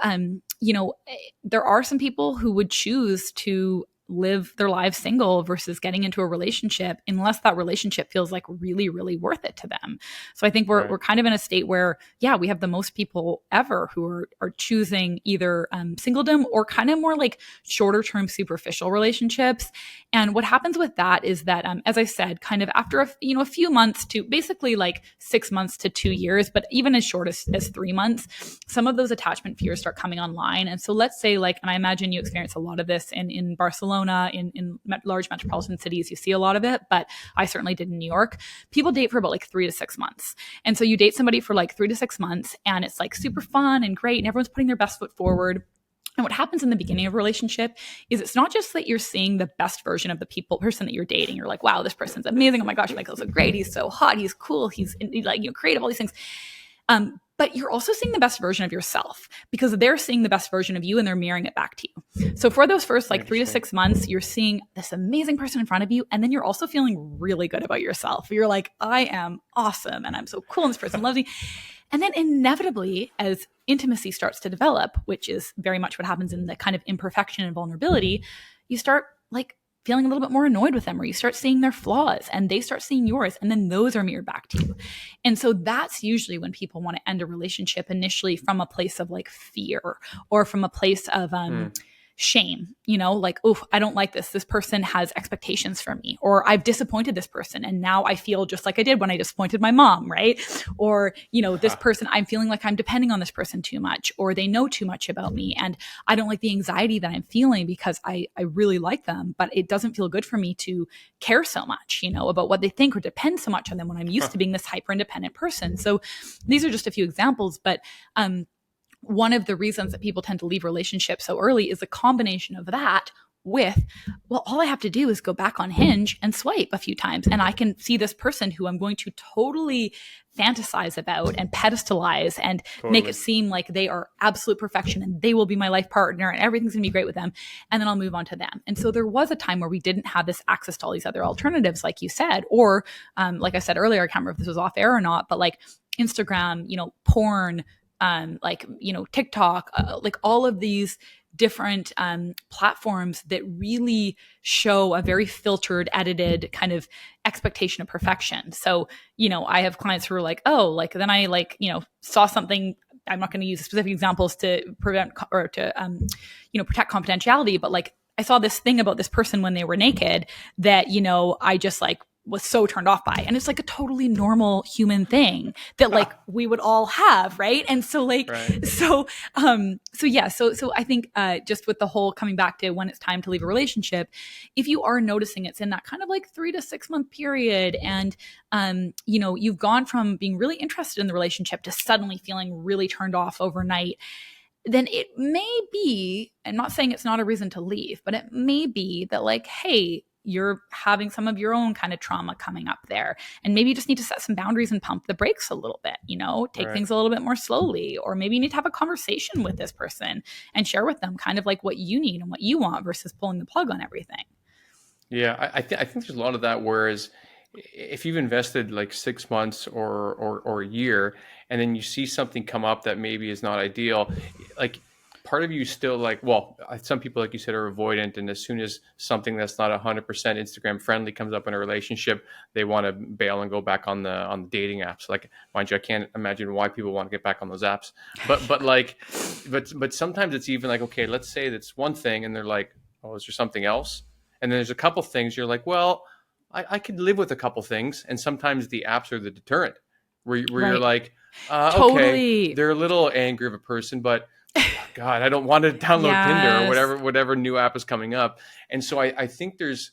there are some people who would choose to live their lives single versus getting into a relationship, unless that relationship feels like really, really worth it to them. So I think we're Right. kind of in a state where, yeah, we have the most people ever who are choosing either singledom or kind of more like shorter term superficial relationships. And what happens with that is that, as I said, kind of after a few months to basically like 6 months to 2 years, but even as short as 3 months, some of those attachment fears start coming online. And so let's say, like, and I imagine you experience a lot of this in Barcelona Barcelona, in large metropolitan cities, you see a lot of it, but I certainly did in New York. People date for about like 3 to 6 months. And so you date somebody for like 3 to 6 months and it's like super fun and great and everyone's putting their best foot forward. And what happens in the beginning of a relationship is it's not just that you're seeing the best version of the person that you're dating. You're like, wow, this person's amazing. Oh my gosh, Michael's so great. He's so hot. He's cool. He's like, creative, all these things. But you're also seeing the best version of yourself because they're seeing the best version of you and they're mirroring it back to you. So for those first like 3 to 6 months, you're seeing this amazing person in front of you. And then you're also feeling really good about yourself. You're like, I am awesome. And I'm so cool. And this person loves me. And then inevitably, as intimacy starts to develop, which is very much what happens in the kind of imperfection and vulnerability, you start like feeling a little bit more annoyed with them, or you start seeing their flaws and they start seeing yours. And then those are mirrored back to you. And so that's usually when people want to end a relationship initially from a place of like fear or from a place of shame, like, oh, I don't like this. This person has expectations from me, or I've disappointed this person. And now I feel just like I did when I disappointed my mom, right? Or, this person, I'm feeling like I'm depending on this person too much, or they know too much about me. And I don't like the anxiety that I'm feeling because I really like them, but it doesn't feel good for me to care so much, about what they think or depend so much on them when I'm used to being this hyper independent person. So these are just a few examples, but, one of the reasons that people tend to leave relationships so early is a combination of that with, well, all I have to do is go back on Hinge and swipe a few times and I can see this person who I'm going to totally fantasize about and pedestalize and make it seem like they are absolute perfection and they will be my life partner and everything's going to be great with them. And then I'll move on to them. And so there was a time where we didn't have this access to all these other alternatives, like you said, or like I said earlier, I can't remember if this was off air or not, but like Instagram, porn, TikTok, like all of these different platforms that really show a very filtered, edited kind of expectation of perfection. So, I have clients who are like, oh, like then I saw something. I'm not going to use specific examples to prevent or to protect confidentiality, but like I saw this thing about this person when they were naked that I just like was so turned off by. And it's like a totally normal human thing that like we would all have. Right. And so like, right. So I think just with the whole coming back to when it's time to leave a relationship, if you are noticing it's in that kind of like 3 to 6 month period and, you've gone from being really interested in the relationship to suddenly feeling really turned off overnight, then it may be, I'm not saying it's not a reason to leave, but it may be that like, hey, you're having some of your own kind of trauma coming up there. And maybe you just need to set some boundaries and pump the brakes a little bit, take right. things a little bit more slowly. Or maybe you need to have a conversation with this person and share with them kind of like what you need and what you want versus pulling the plug on everything. Yeah, I think there's a lot of that. Whereas if you've invested like 6 months or a year, and then you see something come up that maybe is not ideal, like part of you still like, well, some people, like you said, are avoidant. And as soon as something that's not 100% Instagram friendly comes up in a relationship, they want to bail and go back on the dating apps. Like, mind you, I can't imagine why people want to get back on those apps. But sometimes it's even like, okay, let's say that's one thing. And they're like, oh, is there something else? And then there's a couple things you're like, well, I could live with a couple things. And sometimes the apps are the deterrent where right. You're like, totally. Okay, they're a little angry of a person, but God, I don't want to download yes. Tinder or whatever new app is coming up. And so I think there's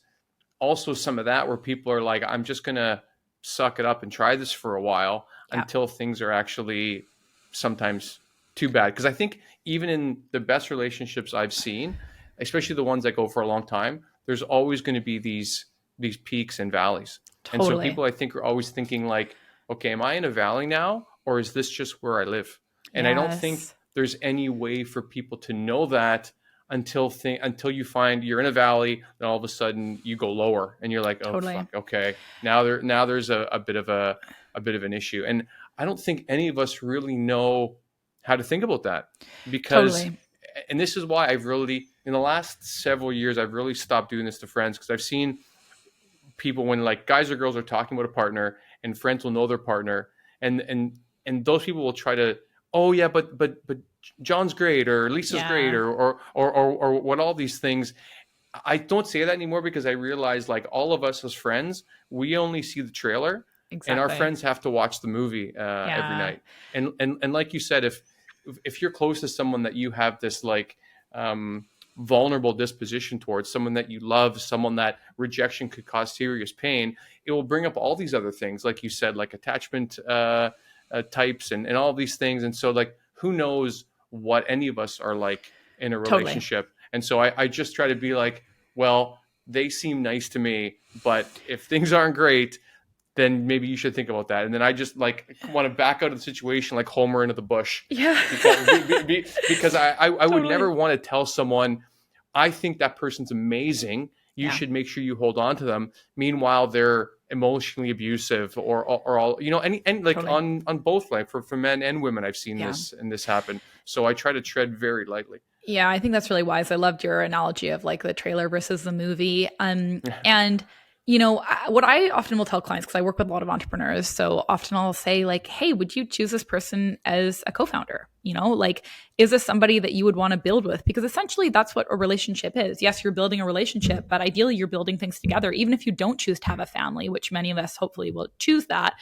also some of that where people are like, I'm just going to suck it up and try this for a while until things are actually sometimes too bad. Because I think even in the best relationships I've seen, especially the ones that go for a long time, there's always going to be these peaks and valleys. Totally. And so people, I think, are always thinking like, okay, am I in a valley now? Or is this just where I live? And yes. I don't think there's any way for people to know that until you find you're in a valley, then all of a sudden you go lower and you're like, oh, totally. Fuck, okay. Now there's a bit of an issue. And I don't think any of us really know how to think about that because, totally. And this is why I've really, in the last several years, I've really stopped doing this to friends because I've seen people when like guys or girls are talking about a partner and friends will know their partner and those people will try to, oh yeah, but John's great or Lisa's great or what all these things. I don't say that anymore because I realize like all of us as friends, we only see the trailer exactly. and our friends have to watch the movie every night. And like you said, if you're close to someone that you have this like vulnerable disposition towards someone that you love, someone that rejection could cause serious pain, it will bring up all these other things, like you said, like attachment types and all these things. And so like, who knows what any of us are like in a Totally. relationship. And so I just try to be like, well, they seem nice to me, but if things aren't great, then maybe you should think about that. And then I just like want to back out of the situation like Homer into the bush. Yeah. Because I would Totally. never want to tell someone, I think that person's amazing. You Yeah. should make sure you hold on to them. Meanwhile, they're emotionally abusive or all, you know, and like Totally. on both, like for men and women, I've seen Yeah. this happen. So I try to tread very lightly. Yeah, I think that's really wise. I loved your analogy of like the trailer versus the movie. And what I often will tell clients, because I work with a lot of entrepreneurs, so often I'll say like, "Hey, would you choose this person as a co-founder? Like, is this somebody that you would want to build with?" Because essentially, that's what a relationship is. Yes, you're building a relationship, but ideally, you're building things together. Even if you don't choose to have a family, which many of us hopefully will choose that.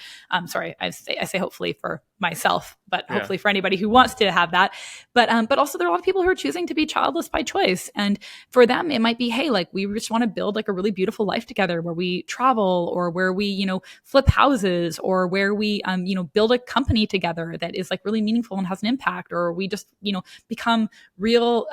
Sorry, I say hopefully for myself, but hopefully for anybody who wants to have that. But also there are a lot of people who are choosing to be childless by choice, and for them it might be, hey, like we just want to build like a really beautiful life together, where we travel, or where we flip houses, or where we build a company together that is like really meaningful and has an impact, or we just become real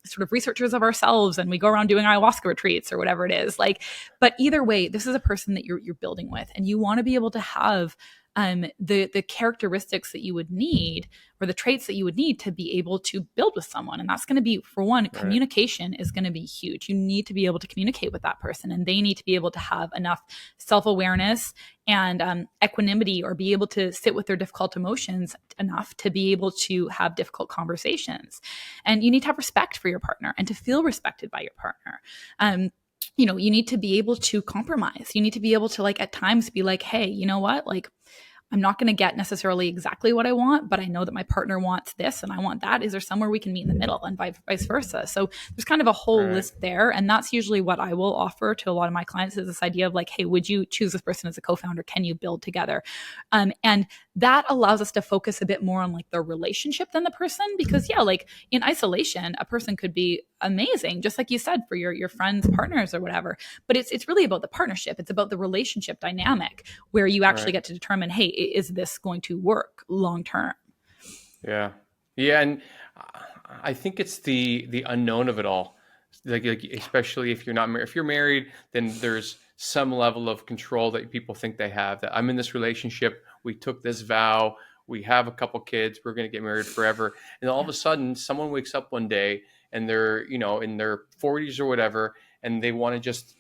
sort of researchers of ourselves, and we go around doing ayahuasca retreats or whatever it is. Like, but either way, this is a person that you're building with, and you want to be able to have the characteristics that you would need, or the traits that you would need to be able to build with someone. And that's going to be, for one, Right. communication is going to be huge. You need to be able to communicate with that person, and they need to be able to have enough self-awareness and equanimity, or be able to sit with their difficult emotions enough to be able to have difficult conversations. And you need to have respect for your partner and to feel respected by your partner. You need to be able to compromise. You need to be able to, like, at times be like, hey, you know what? Like, I'm not going to get necessarily exactly what I want, but I know that my partner wants this and I want that. Is there somewhere we can meet in the middle, and vice versa? So there's kind of a whole list there. And that's usually what I will offer to a lot of my clients, is this idea of like, hey, would you choose this person as a co-founder? Can you build together? And that allows us to focus a bit more on like the relationship than the person, because like in isolation, a person could be amazing, just like you said, for your friends, partners, or whatever. But it's really about the partnership. It's about the relationship dynamic, where you actually get to determine, hey, is this going to work long term? Yeah. And I think it's the unknown of it all. Like especially if you're not married. If you're married, then there's some level of control that people think they have. That I'm in this relationship, we took this vow, we have a couple kids, we're going to get married forever. And all of a sudden, someone wakes up one day and they're in their 40s or whatever, and they want to just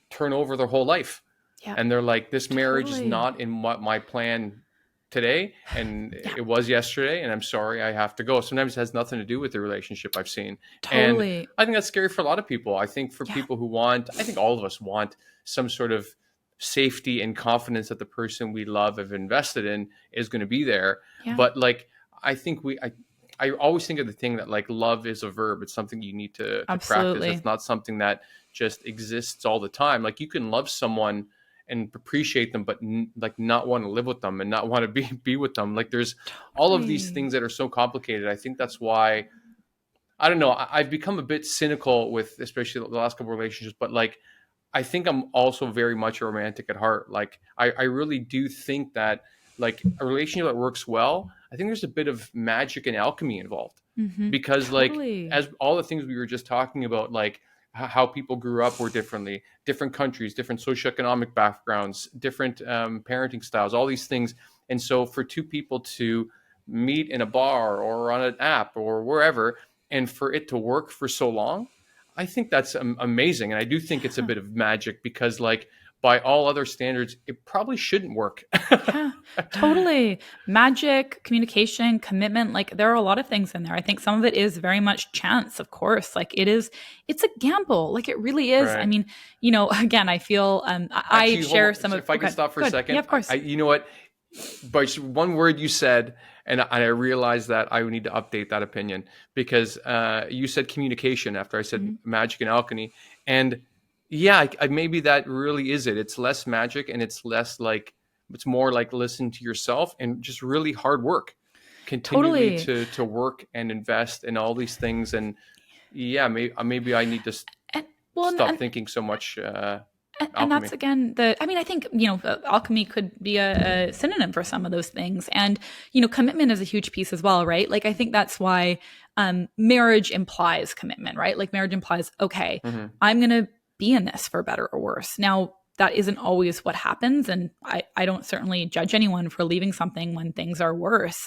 turn over their whole life. Yeah. And they're like, this marriage is not in what my plan today, and it was yesterday, and I'm sorry, I have to go. Sometimes it has nothing to do with the relationship, I've seen. Totally. And I think that's scary for a lot of people. I think for people who I think all of us want some sort of safety and confidence that the person we love, have invested in, is going to be there. But like, I think I always think of the thing that like love is a verb. It's something you need to practice. It's not something that just exists all the time. Like, you can love someone and appreciate them, but like not want to live with them and not want to be with them. Like, there's all of these things that are so complicated. I think that's why, I don't know, I've become a bit cynical with especially the last couple of relationships, but like, I think I'm also very much a romantic at heart. Like, I really do think that like a relationship that works well, I think there's a bit of magic and alchemy involved, because like, as all the things we were just talking about, like how people grew up were differently, different countries, different socioeconomic backgrounds, different parenting styles, all these things. And so for two people to meet in a bar or on an app or wherever, and for it to work for so long, I think that's amazing. And I do think it's a bit of magic, because like, by all other standards, it probably shouldn't work. Totally. Magic, communication, commitment. Like, there are a lot of things in there. I think some of it is very much chance, of course. Like, it's a gamble. Like, it really is. I mean, again, I feel, I share some of, if I can stop for a second. Yeah, of course. You know what? But one word you said, and I realized that I need to update that opinion, because you said communication after I said magic and alchemy. And yeah, maybe that really is it. It's less magic, and it's less like, it's more like listen to yourself and just really hard work, continually to work and invest in all these things. And Yeah, maybe I need to And well, stop thinking so much and alchemy. that's again I mean, I think, alchemy could be a synonym for some of those things. And, commitment is a huge piece as well, right? Like, I think that's why marriage implies commitment, right? Like, marriage implies, okay, Hmm. I'm going to be in this for better or worse. Now, that isn't always what happens. And I don't certainly judge anyone for leaving something when things are worse.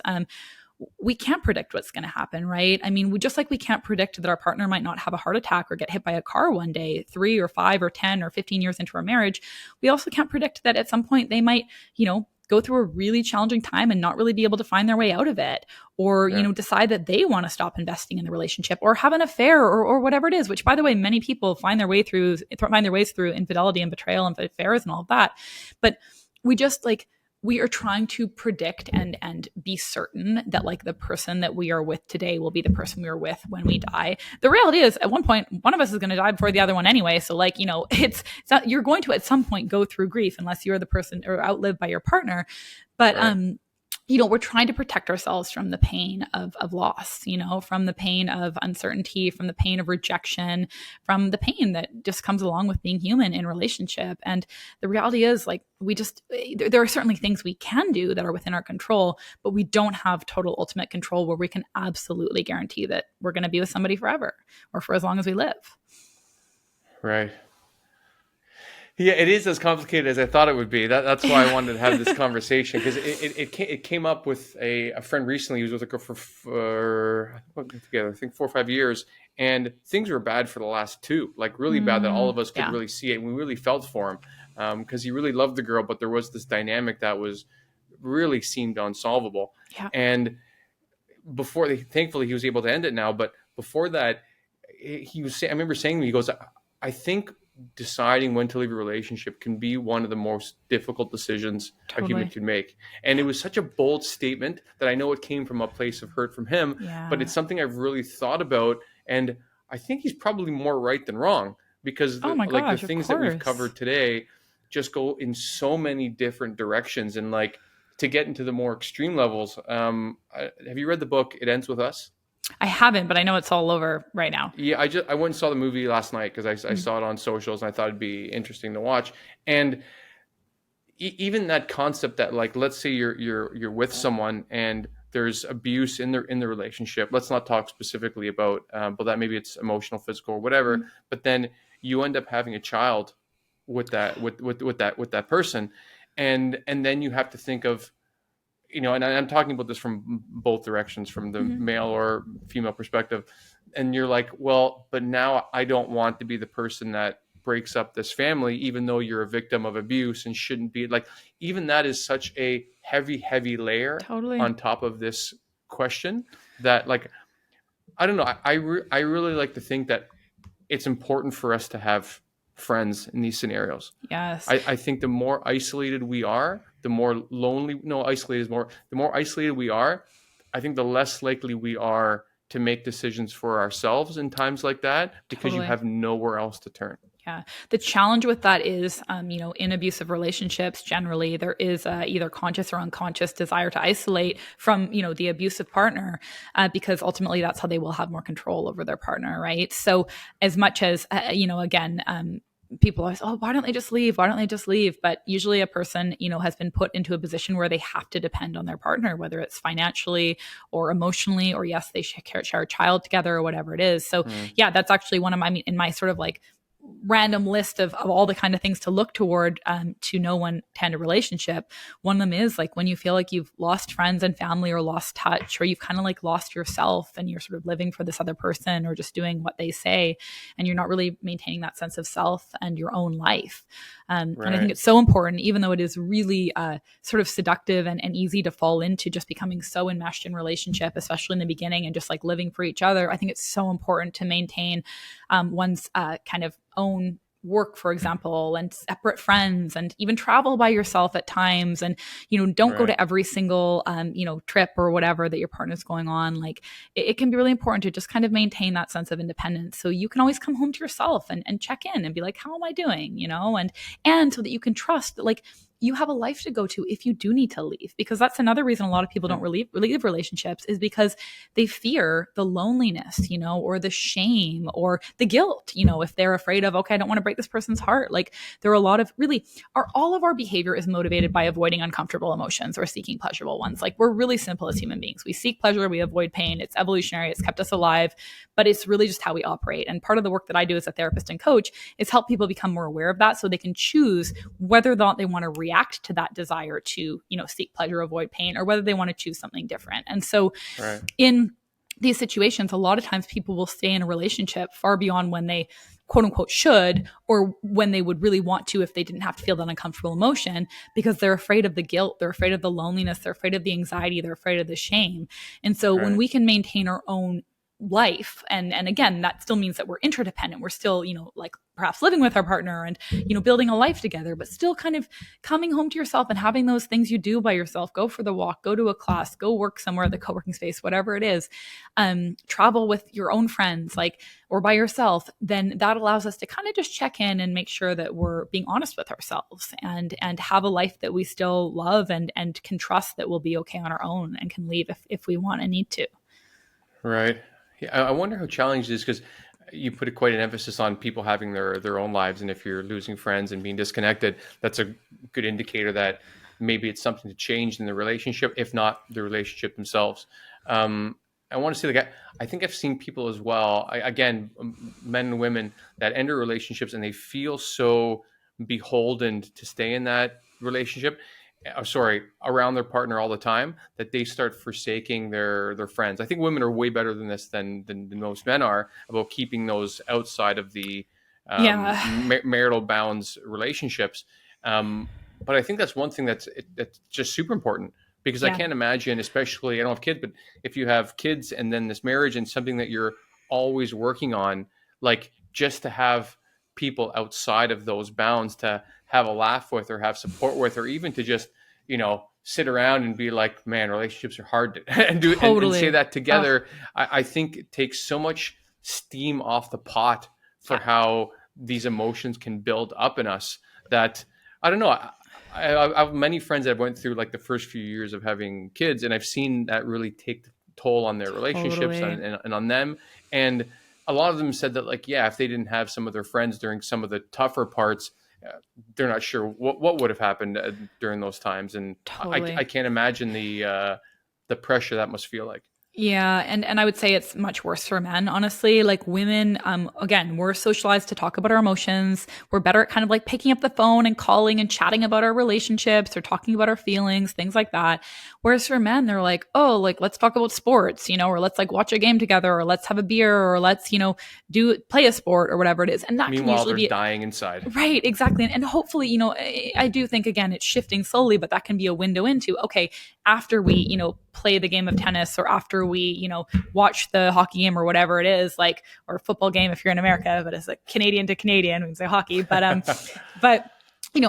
We can't predict what's going to happen, right? I mean, just like we can't predict that our partner might not have a heart attack or get hit by a car one day, 3 or 5 or 10 or 15 years into our marriage. We also can't predict that at some point they might, go through a really challenging time and not really be able to find their way out of it, or, Yeah. decide that they want to stop investing in the relationship or have an affair, or whatever it is, which, by the way, many people find their ways through infidelity and betrayal and affairs and all of that. But we just like, we are trying to predict and be certain that, like, the person that we are with today will be the person we are with when we die. The reality is, at one point, one of us is going to die before the other one anyway. So, like, it's not, you're going to at some point go through grief unless you're the person or outlived by your partner. But Right. we're trying to protect ourselves from the pain of loss, from the pain of uncertainty, from the pain of rejection, from the pain that just comes along with being human in relationship. And the reality is, like, there are certainly things we can do that are within our control, but we don't have total ultimate control where we can absolutely guarantee that we're going to be with somebody forever or for as long as we live. Right. Yeah, it is as complicated as I thought it would be. That's why I wanted to have this conversation, because it came up with a friend recently who was with a girl for together, I think 4 or 5 years, and things were bad for the last two, like really bad, that all of us could Yeah, really see it. And we really felt for him, because he really loved the girl, but there was this dynamic that was really seemed unsolvable. yeah, And thankfully he was able to end it now, but before that, he was saying, I remember saying to me, he goes, I think deciding when to leave a relationship can be one of the most difficult decisions a human totally. can make. And it was such a bold statement that I know it came from a place of hurt from him, but Yeah. it's something I've really thought about. And I think he's probably more right than wrong, because Oh my the gosh, of things that we've course. covered today just go in so many different directions. And like, to get into the more extreme levels, have you read the book It Ends With Us? I haven't, but I know it's all over right now. Yeah, I went and saw the movie last night because I Mm. saw it on socials and I thought it'd be interesting to watch. And even that concept that, like, let's say you're with someone and there's abuse in the relationship. Let's not talk specifically about, but that maybe it's emotional, physical, or whatever. Mm. But then you end up having a child with that person, and then you have to think of, and I'm talking about this from both directions, from the Mhm. male or female perspective. And you're like, well, but now I don't want to be the person that breaks up this family, even though you're a victim of abuse and shouldn't be. Like, even that is such a heavy, heavy layer Totally. on top of this question that, like, I don't know. I really like to think that it's important for us to have friends in these scenarios. Yes. I think the more isolated we are, the more lonely, no, isolated is more, the more isolated we are, I think the less likely we are to make decisions for ourselves in times like that, because you Totally. have nowhere else to turn. Yeah. The challenge with that is, in abusive relationships, generally, there is either conscious or unconscious desire to isolate from, the abusive partner, because ultimately that's how they will have more control over their partner, right? So, as much as, again, people are, oh, why don't they just leave? Why don't they just leave? But usually a person, has been put into a position where they have to depend on their partner, whether it's financially or emotionally, or yes, they share a child together or whatever it is. So, Mm, yeah, that's actually one of my, in my sort of like random list of all the kind of things to look toward, to know when to end a relationship. One of them is like when you feel like you've lost friends and family or lost touch, or you've kind of like lost yourself and you're sort of living for this other person or just doing what they say, and you're not really maintaining that sense of self and your own life. And I think right. it's so important, even though it is really sort of seductive and easy to fall into just becoming so enmeshed in relationship, especially in the beginning, and just like living for each other. I think it's so important to maintain one's kind of own work, for example, and separate friends, and even travel by yourself at times. And, don't go Right. to every single, trip or whatever that your partner's going on. Like, it can be really important to just kind of maintain that sense of independence. So you can always come home to yourself and check in and be like, how am I doing? And so that you can trust that, like, you have a life to go to if you do need to leave. Because that's another reason a lot of people don't leave relationships, is because they fear the loneliness, or the shame or the guilt, if they're afraid of, okay, I don't want to break this person's heart. Like, there are a lot of all of our behavior is motivated by avoiding uncomfortable emotions or seeking pleasurable ones. Like, we're really simple as human beings. We seek pleasure, we avoid pain. It's evolutionary, it's kept us alive, but it's really just how we operate. And part of the work that I do as a therapist and coach is help people become more aware of that, so they can choose whether or not they want to react to that desire to, seek pleasure, avoid pain, or whether they want to choose something different. And so in these situations, a lot of times people will stay in a relationship far beyond when they quote unquote should, or when they would really want to if they didn't have to feel that uncomfortable emotion, because they're afraid of the guilt, they're afraid of the loneliness, they're afraid of the anxiety, they're afraid of the shame. And so when we can maintain our own life, and again, that still means that we're interdependent, we're still, like perhaps living with our partner and, building a life together, but still kind of coming home to yourself and having those things you do by yourself, go for the walk, go to a class, go work somewhere at the co-working space, whatever it is, travel with your own friends, like, or by yourself, then that allows us to kind of just check in and make sure that we're being honest with ourselves and have a life that we still love and can trust that we'll be okay on our own and can leave if we want and need to. Right. Yeah, I wonder how challenging it is, because you put quite an emphasis on people having their own lives, and if you're losing friends and being disconnected, that's a good indicator that maybe it's something to change in the relationship, if not the relationship themselves. I want to say, like, I think I've seen people as well, again, men and women that enter relationships and they feel so beholden to stay in that relationship, around their partner all the time, that they start forsaking their friends. I think women are way better than this than most men are about keeping those outside of the marital bounds relationships. But I think that's one thing that's just super important, because I can't imagine, especially, I don't have kids, but if you have kids and then this marriage and something that you're always working on, like, just to have people outside of those bounds to have a laugh with, or have support with, or even to just, sit around and be like, man, relationships are hard to and do and say that together. I think it takes so much steam off the pot for how these emotions can build up in us, that I don't know. I have many friends that went through, like, the first few years of having kids, and I've seen that really take the toll on their relationships and on them. And a lot of them said that, like, if they didn't have some of their friends during some of the tougher parts, they're not sure what would have happened during those times. And I can't imagine the pressure that must feel like. Yeah. And I would say it's much worse for men, honestly. Like, women, again, we're socialized to talk about our emotions. We're better at kind of like picking up the phone and calling and chatting about our relationships or talking about our feelings, things like that. Whereas for men, they're like, oh, like, let's talk about sports, or let's like watch a game together, or let's have a beer, or let's, play a sport or whatever it is. And that meanwhile, can usually they're dying inside. Right. Exactly. And hopefully, I do think, again, it's shifting slowly, but that can be a window into, okay, after we, play the game of tennis, or after we, watch the hockey game or whatever it is, like, or football game if you're in America, but it's like Canadian to Canadian, we can say hockey, but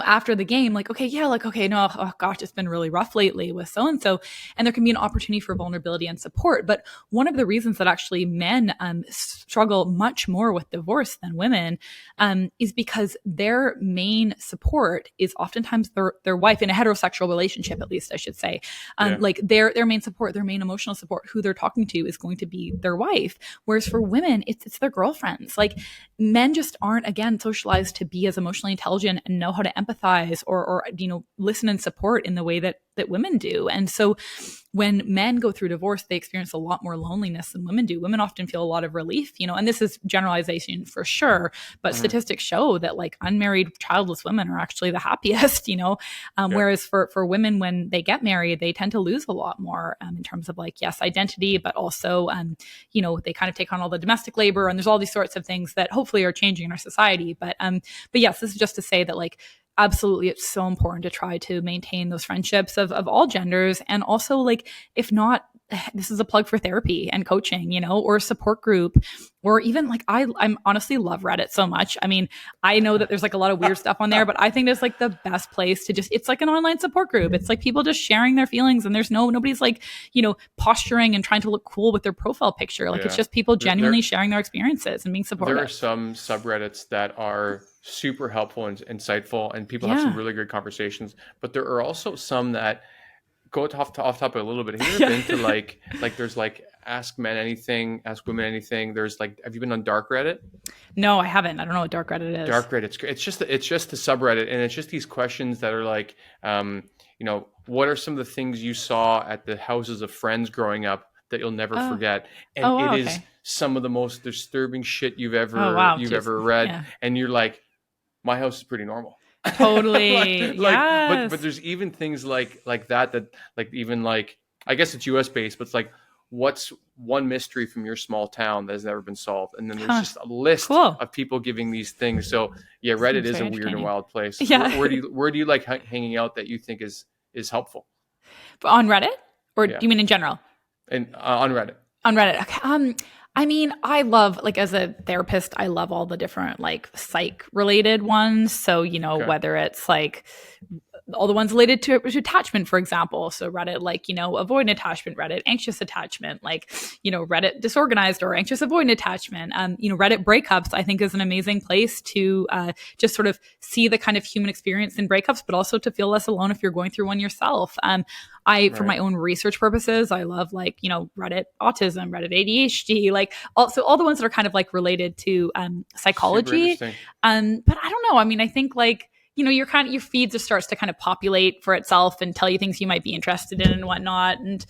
after the game, like, okay, no, oh gosh, it's been really rough lately with so-and-so. And there can be an opportunity for vulnerability and support. But one of the reasons that actually men struggle much more with divorce than women is because their main support is oftentimes their wife, in a heterosexual relationship, at least I should say. Like, their main support, their main emotional support, who they're talking to, is going to be their wife. Whereas for women, it's their girlfriends. Like, men just aren't, again, socialized to be as emotionally intelligent and know how to empathize or listen and support in the way that women do. And so when men go through divorce, they experience a lot more loneliness than women do. Women often feel a lot of relief, and this is generalization for sure, but statistics show that, like, unmarried childless women are actually the happiest, whereas for women, when they get married, they tend to lose a lot more in terms of, like, yes, identity, but also, they kind of take on all the domestic labor, and there's all these sorts of things that hopefully are changing in our society. But yes, this is just to say that, like, absolutely, it's so important to try to maintain those friendships of all genders. And also, like, if not this is a plug for therapy and coaching, or a support group, or even like I'm honestly love Reddit so much. I mean, I know that there's like a lot of weird stuff on there, but I think it's like the best place to just, it's like an online support group. It's like people just sharing their feelings, and there's nobody's like, posturing and trying to look cool with their profile picture. Like it's just people genuinely sharing their experiences and being supportive. There are some subreddits that are super helpful and insightful, and people have some really good conversations, but there are also some that go off topic a little bit. Have you ever been to like there's like ask men anything, ask women anything? There's like, have you been on dark Reddit? No, I haven't. I don't know what dark Reddit is. Dark Reddit, it's just the subreddit, and it's just these questions that are like, what are some of the things you saw at the houses of friends growing up that you'll never forget? And it is some of the most disturbing shit you've ever read, and you're like, my house is pretty normal. Totally. But there's even things like that like even like, I guess it's US based, but it's like, what's one mystery from your small town that has never been solved? And then there's just a list of people giving these things. So Reddit is a weird and wild place. Where do you like hanging out that you think is helpful? On Reddit, or do you mean in general? And on Reddit. On Reddit. Okay. I mean, I love, like, as a therapist, I love all the different like psych related ones. So, whether it's like all the ones related to attachment, for example. So Reddit, like, avoidant attachment, Reddit anxious attachment, like, Reddit disorganized or anxious avoidant attachment. Reddit breakups, I think, is an amazing place to just sort of see the kind of human experience in breakups, but also to feel less alone if you're going through one yourself. For my own research purposes, I love like, Reddit autism, Reddit ADHD, like also all the ones that are kind of like related to psychology. But I don't know. I mean, I think like, your feed just starts to kind of populate for itself and tell you things you might be interested in and whatnot. And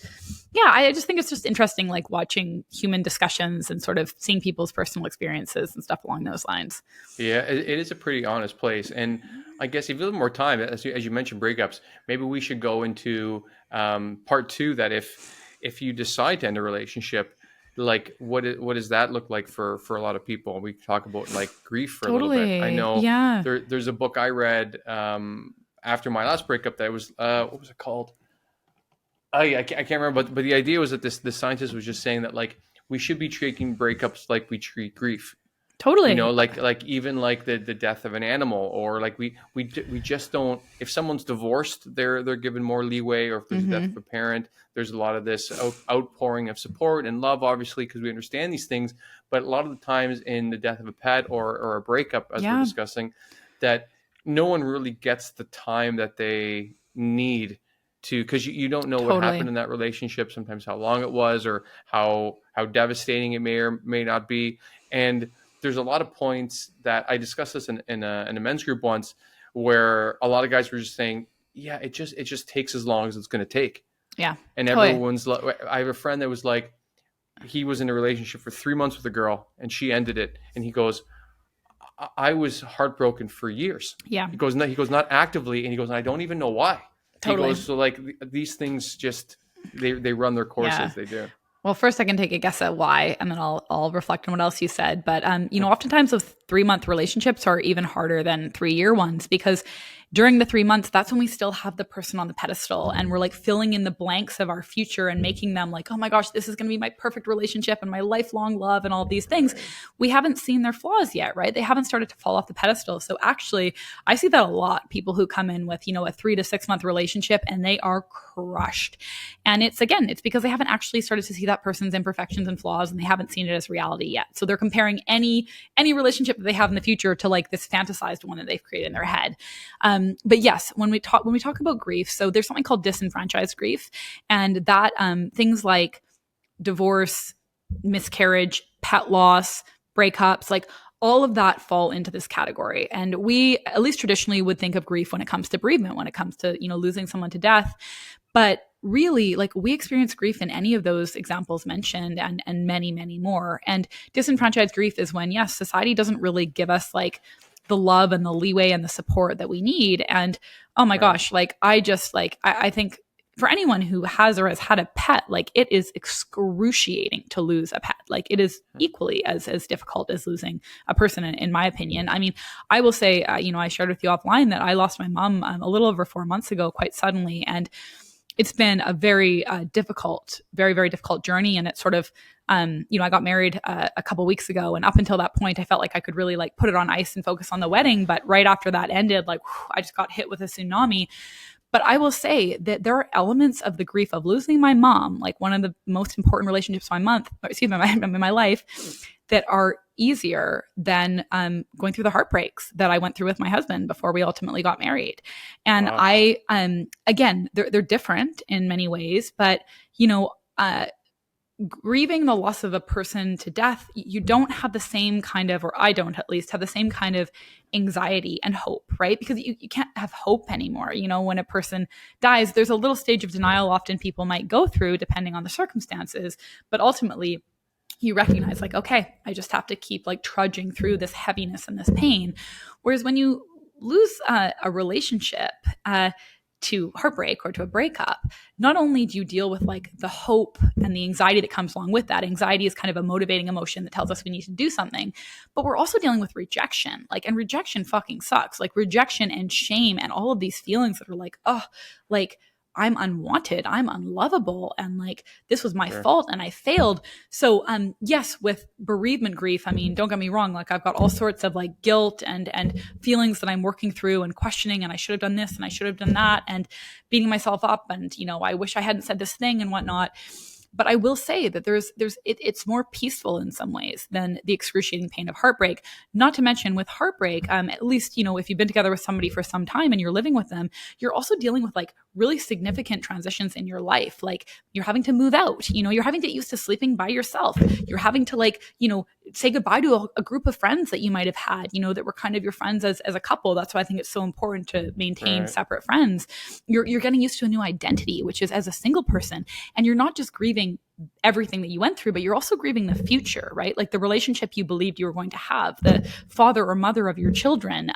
I just think it's just interesting, like watching human discussions and sort of seeing people's personal experiences and stuff along those lines. Yeah, it is a pretty honest place. And I guess if you have a little more time, as you mentioned breakups, maybe we should go into part 2, that if you decide to end a relationship, like what does that look like for a lot of people? We talk about like grief for a little bit. I know there's a book I read after my last breakup that was what was it called? I can't remember, but the idea was that the scientist was just saying that like we should be treating breakups like we treat grief. Totally. Like even like the death of an animal, or like we just don't, if someone's divorced, they're given more leeway, or if there's a death of a parent, there's a lot of this outpouring of support and love, obviously, because we understand these things. But a lot of the times in the death of a pet or a breakup, as we're discussing, that no one really gets the time that they need to, because you don't know what happened in that relationship, sometimes how long it was, or how devastating it may or may not be. And there's a lot of points that I discussed this in a men's group once, where a lot of guys were just saying, it just takes as long as it's going to take. Yeah. And everyone's I have a friend that was like, he was in a relationship for 3 months with a girl and she ended it. And he goes, I was heartbroken for years. Yeah. He goes, not actively. And he goes, I don't even know why. Totally. He goes, so like these things just, they run their course as they do. Well, first I can take a guess at why, and then I'll reflect on what else you said. But, oftentimes those 3-month relationships are even harder than 3-year ones, because during the 3 months, that's when we still have the person on the pedestal, and we're like filling in the blanks of our future and making them like, oh my gosh, this is going to be my perfect relationship and my lifelong love and all these things. We haven't seen their flaws yet, right? They haven't started to fall off the pedestal. So actually, I see that a lot. People who come in with, a 3 to 6 month relationship and they are crushed. And it's because they haven't actually started to see that person's imperfections and flaws, and they haven't seen it as reality yet. So they're comparing any relationship that they have in the future to like this fantasized one that they've created in their head. But yes, when we talk about grief, so there's something called disenfranchised grief, and that things like divorce, miscarriage, pet loss, breakups, like all of that fall into this category. And we, at least traditionally, would think of grief when it comes to bereavement, when it comes to, losing someone to death. But really, like, we experience grief in any of those examples mentioned, and many, many more. And disenfranchised grief is when, yes, society doesn't really give us like the love and the leeway and the support that we need. And oh my gosh, like I think for anyone who has or has had a pet, like it is excruciating to lose a pet. Like it is equally as difficult as losing a person, in my opinion. I mean, I will say, I shared with you offline that I lost my mom a little over 4 months ago, quite suddenly. And it's been a very difficult, very, very difficult journey. And it's sort of, I got married a couple weeks ago, and up until that point, I felt like I could really like put it on ice and focus on the wedding. But right after that ended, like I just got hit with a tsunami. But I will say that there are elements of the grief of losing my mom, like one of the most important relationships in my life, that are easier than going through the heartbreaks that I went through with my husband before we ultimately got married. And wow. Again, they're different in many ways, but grieving the loss of a person to death, you don't have the same kind of, or I don't at least have the same kind of anxiety and hope, right? Because you can't have hope anymore. When a person dies, there's a little stage of denial often people might go through depending on the circumstances, but ultimately you recognize like, okay, I just have to keep like trudging through this heaviness and this pain. Whereas when you lose a relationship, to heartbreak or to a breakup, not only do you deal with like the hope and the anxiety that comes along with that. Anxiety is kind of a motivating emotion that tells us we need to do something, but we're also dealing with rejection. And rejection fucking sucks. Like rejection and shame and all of these feelings that are like, oh, like I'm unwanted, I'm unlovable, and like this was my fault and I failed. So yes, with bereavement grief, I mean, don't get me wrong, like I've got all sorts of like guilt and feelings that I'm working through and questioning, and I should have done this and I should have done that, and beating myself up, and I wish I hadn't said this thing and whatnot. But I will say that it's more peaceful in some ways than the excruciating pain of heartbreak. Not to mention with heartbreak, at least, if you've been together with somebody for some time and you're living with them, you're also dealing with like really significant transitions in your life. Like you're having to move out, you're having to get used to sleeping by yourself. You're having to like, say goodbye to a group of friends that you might have had, that were kind of your friends as a couple. That's why I think it's so important to maintain separate friends. You're getting used to a new identity, which is as a single person. And you're not just grieving everything that you went through, but you're also grieving the future, right? Like the relationship you believed you were going to have, the father or mother of your children,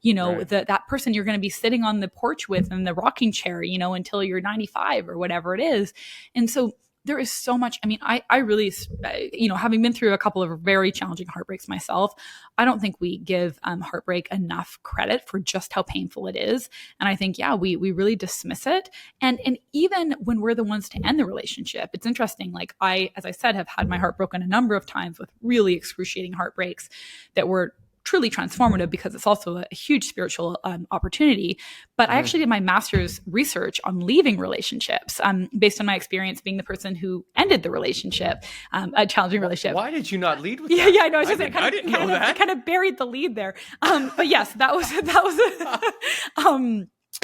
that person you're going to be sitting on the porch with in the rocking chair, until you're 95 or whatever it is. And so there is so much. I mean, I really, having been through a couple of very challenging heartbreaks myself, I don't think we give heartbreak enough credit for just how painful it is. And I think, we really dismiss it. And even when we're the ones to end the relationship, it's interesting. Like as I said, have had my heart broken a number of times with really excruciating heartbreaks that were truly transformative, because it's also a huge spiritual opportunity. But I actually did my master's research on leaving relationships based on my experience being the person who ended the relationship, a challenging relationship. Why did you not lead with that? Yeah, no, I didn't know that. I kind of buried the lead there. But yes, that was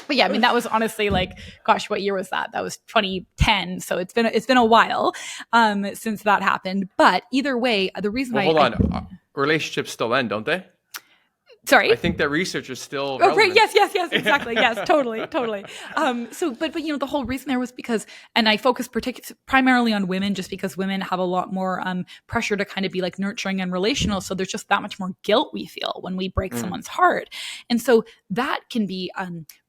but yeah, I mean, that was honestly like, gosh, what year was that? That was 2010. So it's been a while since that happened. But either way, the reason hold on. Relationships still end, don't they? Sorry, I think that research is still relevant. Right. Yes, exactly. Yes, totally. But the whole reason there was because, and I focus primarily on women, just because women have a lot more pressure to kind of be like nurturing and relational. So there's just that much more guilt we feel when we break someone's heart, and so that can be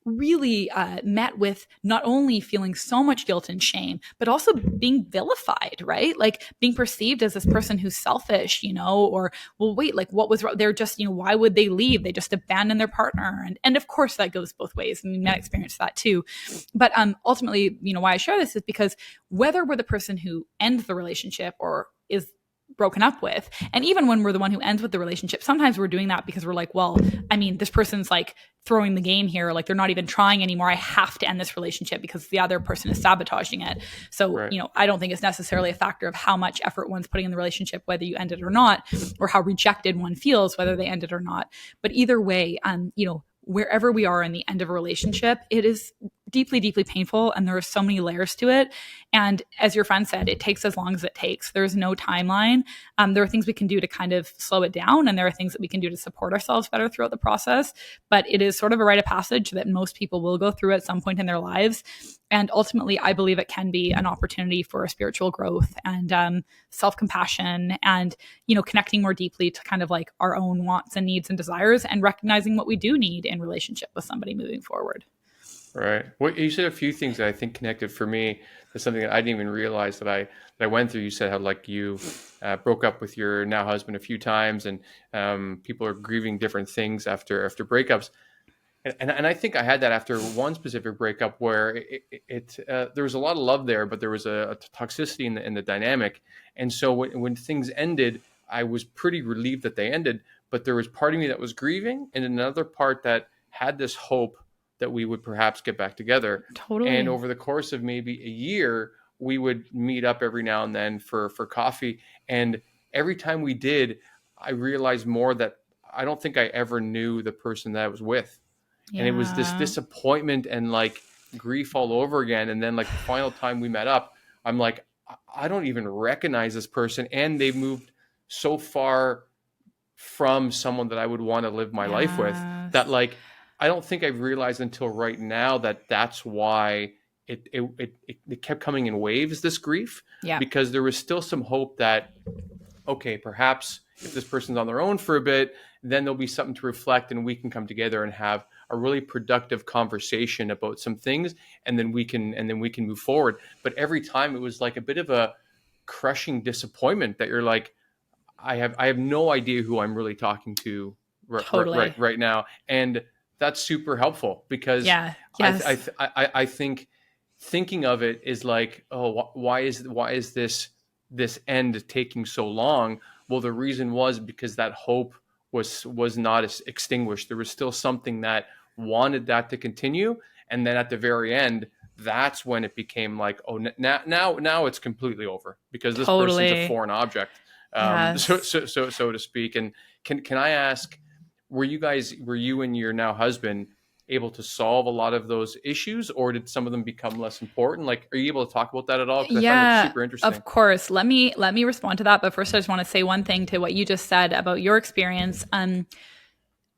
really met with not only feeling so much guilt and shame, but also being vilified, right? Like being perceived as this person who's selfish, or, well, wait, like what was wrong? They're just, why would they leave? They just abandoned their partner. And of course that goes both ways. I mean, I experienced that too. But ultimately, why I share this is because whether we're the person who ends the relationship or is broken up with, and even when we're the one who ends with the relationship, sometimes we're doing that because we're like, well, I mean, this person's like throwing the game here, like they're not even trying anymore, I have to end this relationship because the other person is sabotaging it. So I don't think it's necessarily a factor of how much effort one's putting in the relationship, whether you end it or not, or how rejected one feels, whether they end it or not. But either way, wherever we are in the end of a relationship, it is deeply, deeply painful. And there are so many layers to it. And as your friend said, it takes as long as it takes. There's no timeline. There are things we can do to kind of slow it down. And there are things that we can do to support ourselves better throughout the process. But it is sort of a rite of passage that most people will go through at some point in their lives. And ultimately, I believe it can be an opportunity for spiritual growth and self-compassion and, connecting more deeply to kind of like our own wants and needs and desires and recognizing what we do need in relationship with somebody moving forward. Right. Well, you said a few things that I think connected for me to something that I didn't even realize that I went through. You said how like you broke up with your now husband a few times, and people are grieving different things after breakups. And I think I had that after one specific breakup where there was a lot of love there, but there was a toxicity in the dynamic. And so when things ended, I was pretty relieved that they ended, but there was part of me that was grieving and another part that had this hope that we would perhaps get back together. And Totally. over the course of maybe a year, we would meet up every now and then for coffee. And every time we did, I realized more that I don't think I ever knew the person that I was with, and it was this Yeah. disappointment and like grief all over again. And then like the final time we met up, I'm like, I don't even recognize this person, and they've moved so far from someone that I would want to live my life with, that Yes. like I don't think I've realized until right now that that's why it kept coming in waves, this grief, Yeah. because there was still some hope that, okay, perhaps if this person's on their own for a bit, then there'll be something to reflect and we can come together and have a really productive conversation about some things, and then we can move forward. But every time it was like a bit of a crushing disappointment that you're like, I have no idea who I'm really talking to Totally. right now. And that's super helpful because Yeah. Yes. I think thinking of it is like, oh, why is this end taking so long? Well, the reason was because that hope was not extinguished. There was still something that wanted that to continue, and then at the very end, that's when it became like, oh, now it's completely over because this person's a Totally. foreign object, Yes. so to speak. And can I ask, were you and your now husband able to solve a lot of those issues, or did some of them become less important? Like, are you able to talk about that at all? Because I find that Yeah, super interesting. of course. Let me respond to that. But first, I just want to say one thing to what you just said about your experience.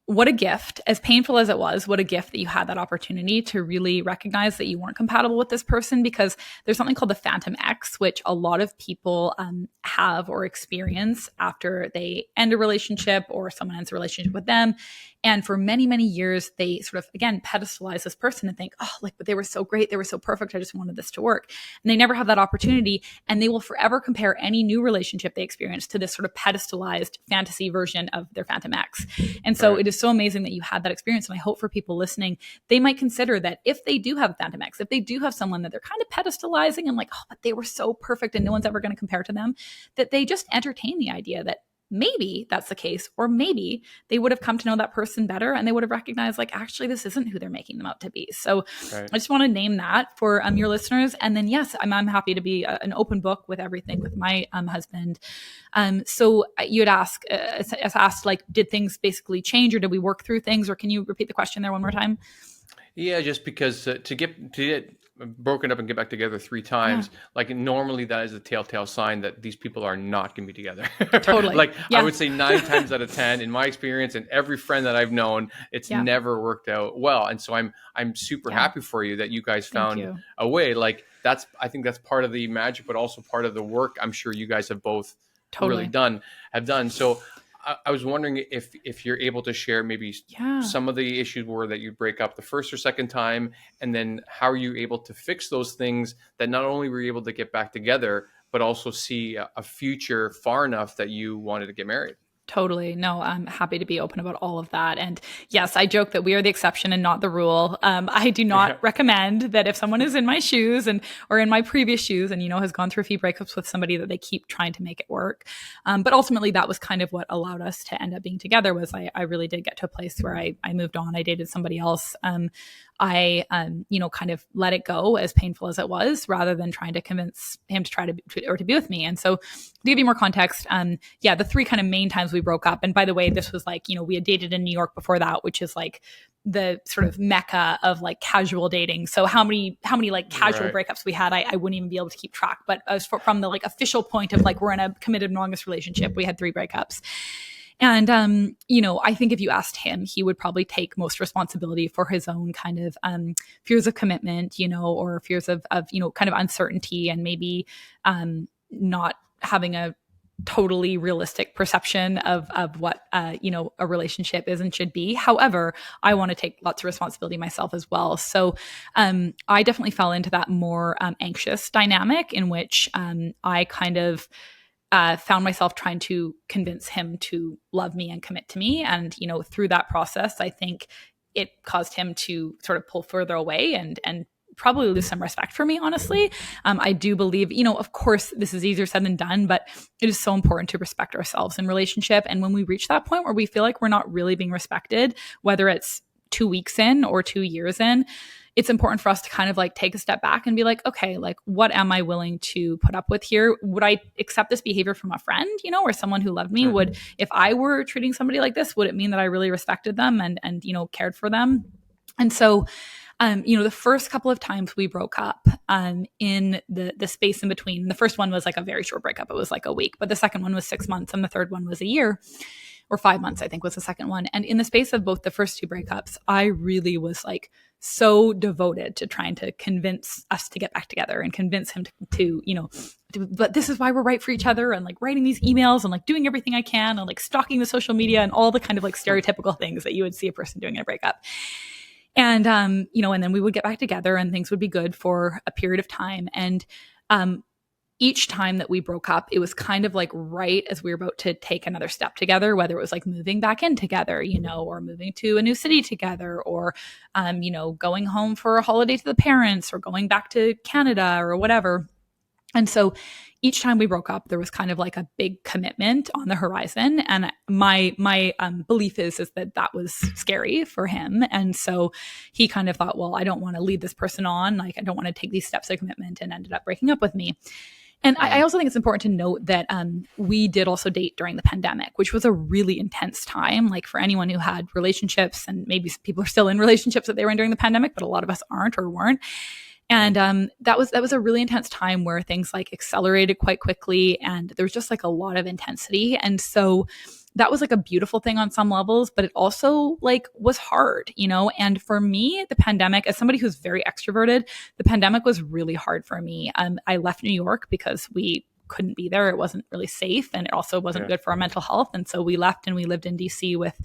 What a gift, as painful as it was, what a gift that you had that opportunity to really recognize that you weren't compatible with this person, because there's something called the phantom X, which a lot of people have or experience after they end a relationship or someone ends a relationship with them. And for many, many years, they sort of, again, pedestalize this person and think, oh, like, but they were so great. They were so perfect. I just wanted this to work. And they never have that opportunity. And they will forever compare any new relationship they experience to this sort of pedestalized fantasy version of their phantom X. And so Right. it is so amazing that you had that experience. And I hope for people listening, they might consider that if they do have a phantom X, if they do have someone that they're kind of pedestalizing and like, oh, but they were so perfect and no one's ever going to compare to them, that they just entertain the idea that maybe that's the case, or maybe they would have come to know that person better and they would have recognized, like, actually, this isn't who they're making them out to be. So Right. I just want to name that for your listeners. And then, yes, I'm happy to be an open book with everything with my husband. So you had asked, like, did things basically change, or did we work through things? Or can you repeat the question there one more time? Yeah, just because to get broken up and get back together three Yeah, times, like normally that is a telltale sign that these people are not going to be together. totally. Like I Yeah, would say 9 times out of 10, in my experience and every friend that I've known, it's yeah, never worked out well. And so I'm super yeah. happy for you that you guys Thank found you. a way. Like I think that's part of the magic, but also part of the work I'm sure you guys have both really Totally. have done. So I was wondering if you're able to share maybe Yeah. some of the issues were that you break up the first or second time, and then how are you able to fix those things that not only were you able to get back together, but also see a future far enough that you wanted to get married. Totally. No, I'm happy to be open about all of that. And yes, I joke that we are the exception and not the rule. I do not Yeah. recommend that if someone is in my shoes and or in my previous shoes and has gone through a few breakups with somebody, that they keep trying to make it work. But ultimately, that was kind of what allowed us to end up being together. Was I really did get to a place where I moved on. I dated somebody else. I kind of let it go, as painful as it was, rather than trying to convince him to try to be with me. And so, to give you more context, yeah, the three kind of main times we broke up. And by the way, this was like, we had dated in New York before that, which is like the sort of mecca of like casual dating. So how many like casual Right. breakups we had, I wouldn't even be able to keep track. But as from the like official point of like we're in a committed monogamous relationship, we had 3 breakups. And I think if you asked him, he would probably take most responsibility for his own kind of fears of commitment, or fears of kind of uncertainty, and maybe not having a totally realistic perception of what a relationship is and should be. However, I want to take lots of responsibility myself as well. So I definitely fell into that more anxious dynamic, in which I kind of found myself trying to convince him to love me and commit to me. And through that process, I think it caused him to sort of pull further away and probably lose some respect for me, honestly. I do believe, of course, this is easier said than done, but it is so important to respect ourselves in relationship. And when we reach that point where we feel like we're not really being respected, whether it's 2 weeks in or 2 years in, it's important for us to kind of like take a step back and be like, okay, like what am I willing to put up with here? Would I accept this behavior from a friend, or someone who loved me? Would, if I were treating somebody like this, would it mean that I really respected them and cared for them? And so, the first couple of times we broke up, in the space in between, the first one was like a very short breakup. It was like a week, but the second one was 6 months and the third one was a year, or 5 months, I think was the second one. And in the space of both the first two breakups, I really was like so devoted to trying to convince us to get back together and convince him but this is why we're right for each other, and like writing these emails and like doing everything I can and like stalking the social media and all the kind of like stereotypical things that you would see a person doing in a breakup. And, and then we would get back together and things would be good for a period of time. And, each time that we broke up, it was kind of like right as we were about to take another step together, whether it was like moving back in together, or moving to a new city together, or, going home for a holiday to the parents, or going back to Canada or whatever. And so each time we broke up, there was kind of like a big commitment on the horizon. And my belief is that was scary for him. And so he kind of thought, well, I don't want to lead this person on. Like, I don't want to take these steps of commitment, and ended up breaking up with me. And I also think it's important to note that we did also date during the pandemic, which was a really intense time. Like, for anyone who had relationships, and maybe people are still in relationships that they were in during the pandemic, but a lot of us aren't or weren't. And that was a really intense time where things like accelerated quite quickly, and there was just like a lot of intensity. And so that was like a beautiful thing on some levels, but it also like was hard, And for me, the pandemic, as somebody who's very extroverted, the pandemic was really hard for me. I left New York because we couldn't be there. It wasn't really safe, and it also wasn't good for our mental health. And so we left and we lived in DC with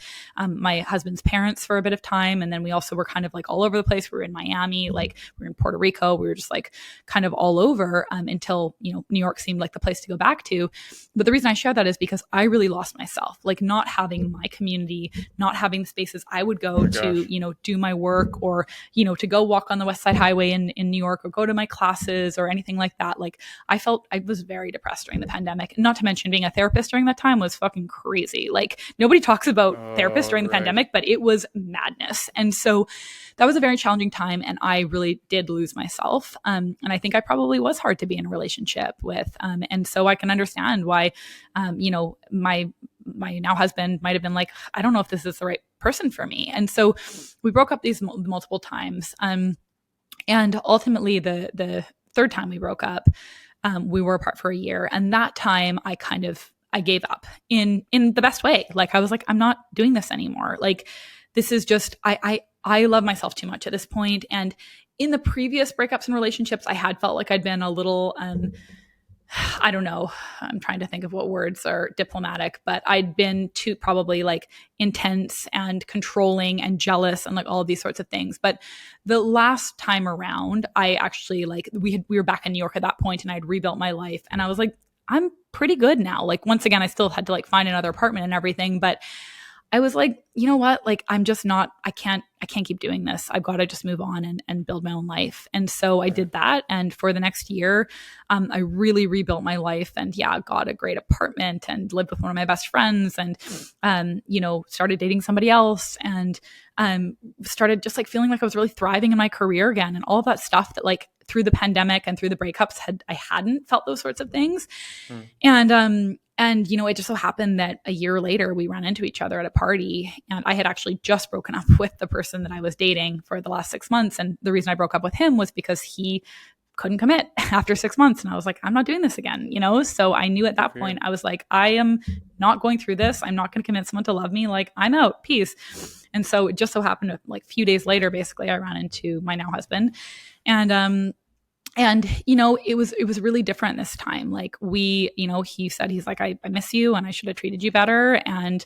my husband's parents for a bit of time. And then we also were kind of like all over the place. We were in Miami, like we were in Puerto Rico. We were just like kind of all over until, New York seemed like the place to go back to. But the reason I share that is because I really lost myself, like not having my community, not having the spaces I would go to, do my work, or, to go walk on the West Side Highway in New York, or go to my classes or anything like that. Like, I felt I was very depressed during the pandemic. Not to mention being a therapist during that time was fucking crazy. Like, nobody talks about therapists during the pandemic, but it was madness. And so that was a very challenging time, and I really did lose myself. And I think I probably was hard to be in a relationship with. And so I can understand why, my now husband might have been like, I don't know if this is the right person for me. And so we broke up these multiple times. And ultimately the third time we broke up, we were apart for a year. And that time I gave up in the best way. Like, I was like, I'm not doing this anymore. Like, this is just, I love myself too much at this point. And in the previous breakups and relationships, I had felt like I'd been a little, I don't know, I'm trying to think of what words are diplomatic, but I'd been too probably like intense and controlling and jealous and like all of these sorts of things. But the last time around, I actually like, we were back in New York at that point, and I'd rebuilt my life, and I was like, I'm pretty good now. Like, once again, I still had to like find another apartment and everything, but I was like, you know what? Like, I'm just not, I can't keep doing this. I've got to just move on and build my own life. And so I did that. And for the next year, I really rebuilt my life, and got a great apartment and lived with one of my best friends, and, started dating somebody else, and started just like feeling like I was really thriving in my career again, and all of that stuff that like through the pandemic and through the breakups I hadn't felt those sorts of things. And, it just so happened that a year later we ran into each other at a party, and I had actually just broken up with the person that I was dating for the last 6 months. And the reason I broke up with him was because he couldn't commit after 6 months. And I was like, I'm not doing this again, So I knew at that point, I was like, I am not going through this. I'm not going to commit someone to love me. Like, I'm out, peace. And so it just so happened like a few days later, basically, I ran into my now husband, and, it was really different this time. Like, he said, he's like, I miss you, and I should have treated you better. And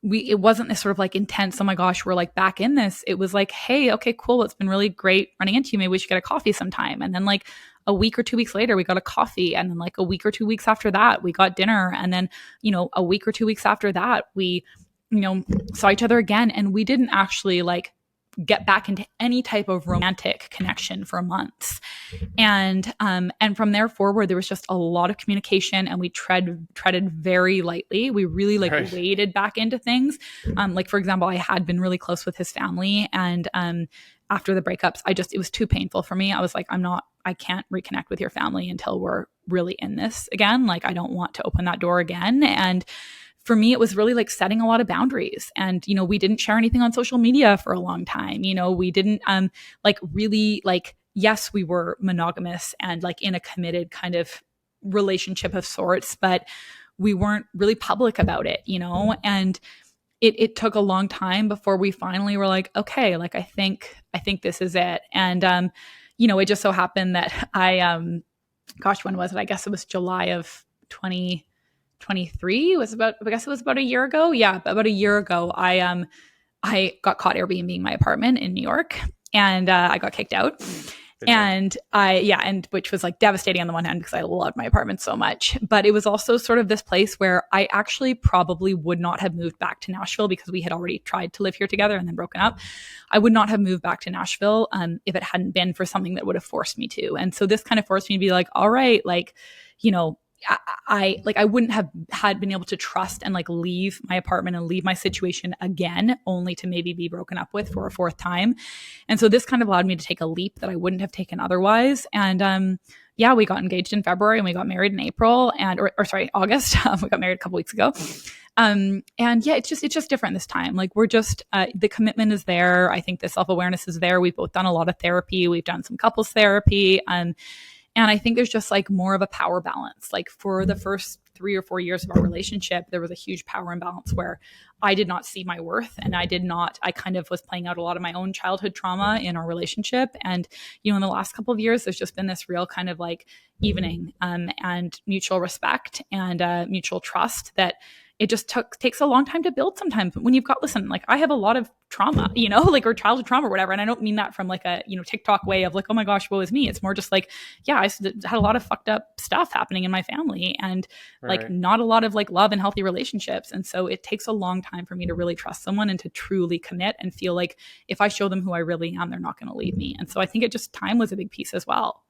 it wasn't this sort of like intense, oh my gosh, we're like back in this. It was like, hey, okay, cool. It's been really great running into you. Maybe we should get a coffee sometime. And then like a week or 2 weeks later, we got a coffee. And then like a week or 2 weeks after that, we got dinner. And then, a week or 2 weeks after that, we saw each other again, and we didn't actually like get back into any type of romantic connection for months. And from there forward, there was just a lot of communication, and we treaded very lightly. We really like Right. waded back into things. Like for example, I had been really close with his family, and after the breakups, it was too painful for me. I was like, I can't reconnect with your family until we're really in this again. Like, I don't want to open that door again. And for me, it was really like setting a lot of boundaries. And, we didn't share anything on social media for a long time. We didn't like really like, yes, we were monogamous and like in a committed kind of relationship of sorts, but we weren't really public about it, and it took a long time before we finally were like, okay, like I think this is it. And it just so happened that when was it? I guess it was July of 2023. I guess it was about a year ago. Yeah, about a year ago, I got caught Airbnb-ing my apartment in New York, and I got kicked out. And which was like devastating on the one hand because I loved my apartment so much, but it was also sort of this place where I actually probably would not have moved back to Nashville because we had already tried to live here together and then broken up. I would not have moved back to Nashville if it hadn't been for something that would have forced me to. And so this kind of forced me to be like, all right, like, I wouldn't have been able to trust and like leave my apartment and leave my situation again, only to maybe be broken up with for a fourth time. And so this kind of allowed me to take a leap that I wouldn't have taken otherwise. And we got engaged in February and we got married in April August. We got married a couple weeks ago. It's just different this time. Like we're just, the commitment is there. I think the self-awareness is there. We've both done a lot of therapy. We've done some couples therapy. And I think there's just like more of a power balance. Like for the first 3 or 4 years of our relationship, there was a huge power imbalance where I did not see my worth, and I kind of was playing out a lot of my own childhood trauma in our relationship. And, in the last couple of years, there's just been this real kind of like evening and mutual respect and mutual trust that it just takes a long time to build sometimes. But when you've got, like I have a lot of trauma, like or childhood trauma or whatever. And I don't mean that from like a, TikTok way of like, oh my gosh, woe is me. It's more just like, yeah, I had a lot of fucked up stuff happening in my family and like not a lot of like love and healthy relationships. And so it takes a long time for me to really trust someone and to truly commit and feel like if I show them who I really am, they're not going to leave me. And so I think time was a big piece as well.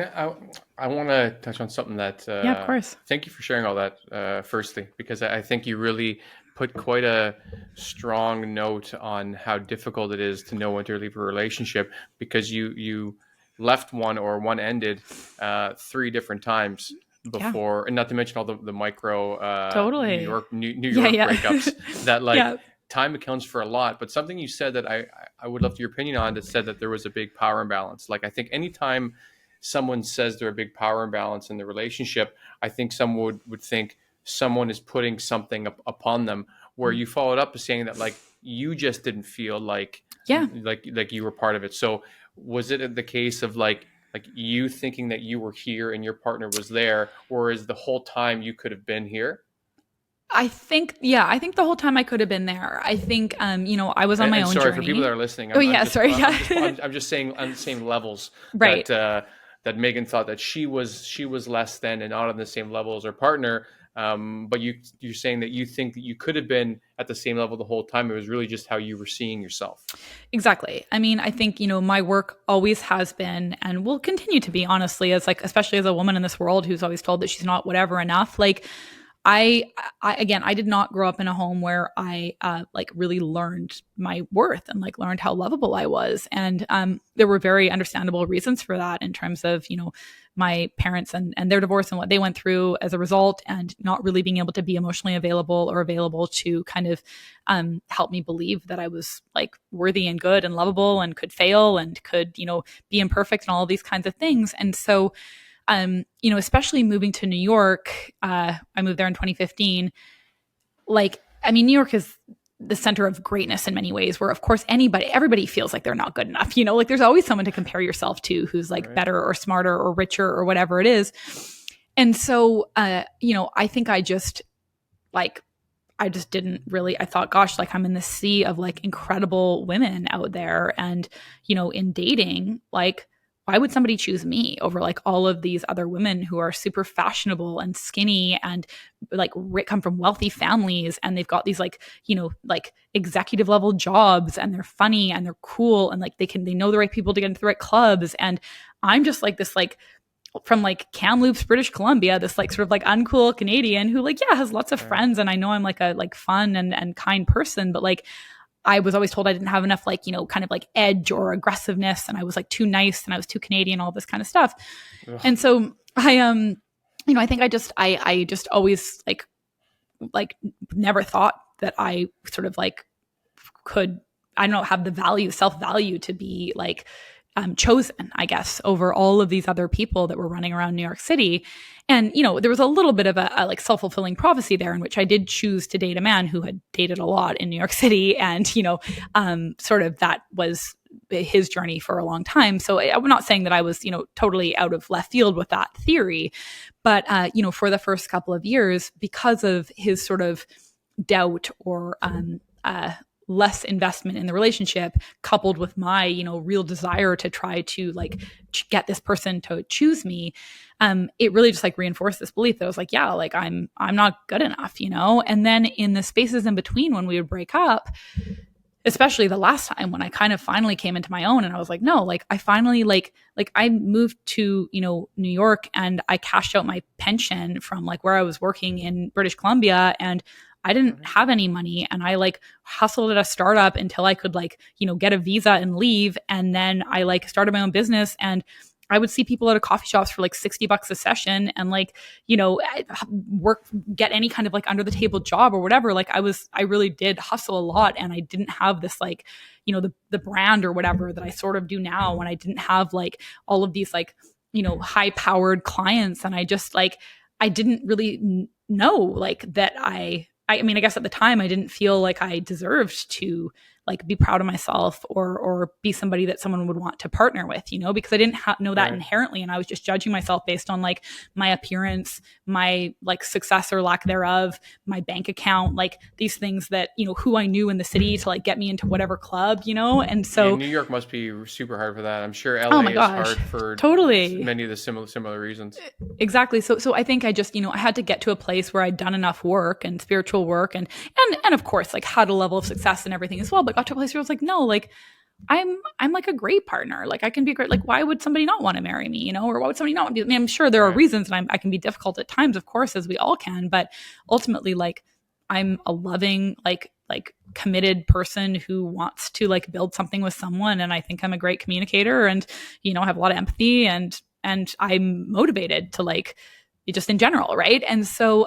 I want to touch on something that, yeah, of course. Thank you for sharing all that, firstly, because I think you really put quite a strong note on how difficult it is to know when to leave a relationship, because you left one ended 3 different times before, and not to mention all the micro totally New York breakups that like time accounts for a lot. But something you said that I would love your opinion on, that said that there was a big power imbalance. Like I think anytime someone says there's a big power imbalance in the relationship, I think someone would think someone is putting something upon them, where you followed up as saying that like you just didn't feel like you were part of it. So was it the case of like you thinking that you were here and your partner was there, or is the whole time you could have been here? I think the whole time I could have been there. I think, I was on my own journey. Sorry for people that are listening. I'm just saying on the same levels, right? That Megan thought that she was less than and not on the same level as her partner. But you're saying that you think that you could have been at the same level the whole time. It was really just how you were seeing yourself. Exactly. I mean, I think, my work always has been and will continue to be, honestly, as like, especially as a woman in this world who's always told that she's not whatever enough. Like I did not grow up in a home where I like really learned my worth and like learned how lovable I was. And there were very understandable reasons for that in terms of, my parents and their divorce and what they went through as a result, and not really being able to be emotionally available or available to kind of help me believe that I was like worthy and good and lovable and could fail and could, be imperfect and all of these kinds of things. And so especially moving to New York, I moved there in 2015. Like, I mean, New York is the center of greatness in many ways, where of course everybody feels like they're not good enough. Like there's always someone to compare yourself to who's like better or smarter or richer or whatever it is. And so, I think I just didn't really, I thought, gosh, like I'm in this sea of like incredible women out there. And, in dating, like, why would somebody choose me over like all of these other women who are super fashionable and skinny and like come from wealthy families, and they've got these like, like executive level jobs, and they're funny and they're cool, and like they know the right people to get into the right clubs. And I'm just like this, like from like Kamloops, British Columbia, this like sort of like uncool Canadian who like, yeah, has lots of friends. And I know I'm like a like fun and kind person, but like I was always told I didn't have enough like, kind of like edge or aggressiveness. And I was like too nice and I was too Canadian, all this kind of stuff. Ugh. And so I think I just always like never thought that I sort of like could, I don't know, have the value, self-value to be like chosen, I guess, over all of these other people that were running around New York City. And, there was a little bit of a like self-fulfilling prophecy there, in which I did choose to date a man who had dated a lot in New York City. And, sort of that was his journey for a long time. So I'm not saying that I was, totally out of left field with that theory. But, for the first couple of years, because of his sort of doubt or less investment in the relationship, coupled with my, real desire to try to like get this person to choose me, it really just like reinforced this belief that I was like, yeah, like I'm not good enough, And then in the spaces in between when we would break up, especially the last time when I kind of finally came into my own and I was like, no, like I finally like I moved to, New York, and I cashed out my pension from like where I was working in British Columbia, and I didn't have any money, and I like hustled at a startup until I could like, get a visa and leave. And then I like started my own business, and I would see people at a coffee shops for like $60 a session, and like, get any kind of like under the table job or whatever. Like I really did hustle a lot, and I didn't have this like, the brand or whatever that I sort of do now, when I didn't have like all of these like, high powered clients. And I just like, I didn't really know like that I mean, I guess at the time I didn't feel like I deserved to like be proud of myself or be somebody that someone would want to partner with, because I didn't know that inherently. And I was just judging myself based on like my appearance, my like success or lack thereof, my bank account, like these things that, who I knew in the city to like get me into whatever club, And so yeah, New York must be super hard for that. I'm sure LA oh my is gosh, hard for totally many of the similar reasons. Exactly. So I think I just, I had to get to a place where I'd done enough work and spiritual work and of course like had a level of success and everything as well, but got to a place where I was like, no, like I'm like a great partner. Like I can be great. Like why would somebody not want to marry me, or why would somebody not want to be, I mean, I'm sure there are reasons, and I can be difficult at times, of course, as we all can, but ultimately like I'm a loving, like committed person who wants to like build something with someone. And I think I'm a great communicator, and, I have a lot of empathy, and I'm motivated to like just in general. Right. And so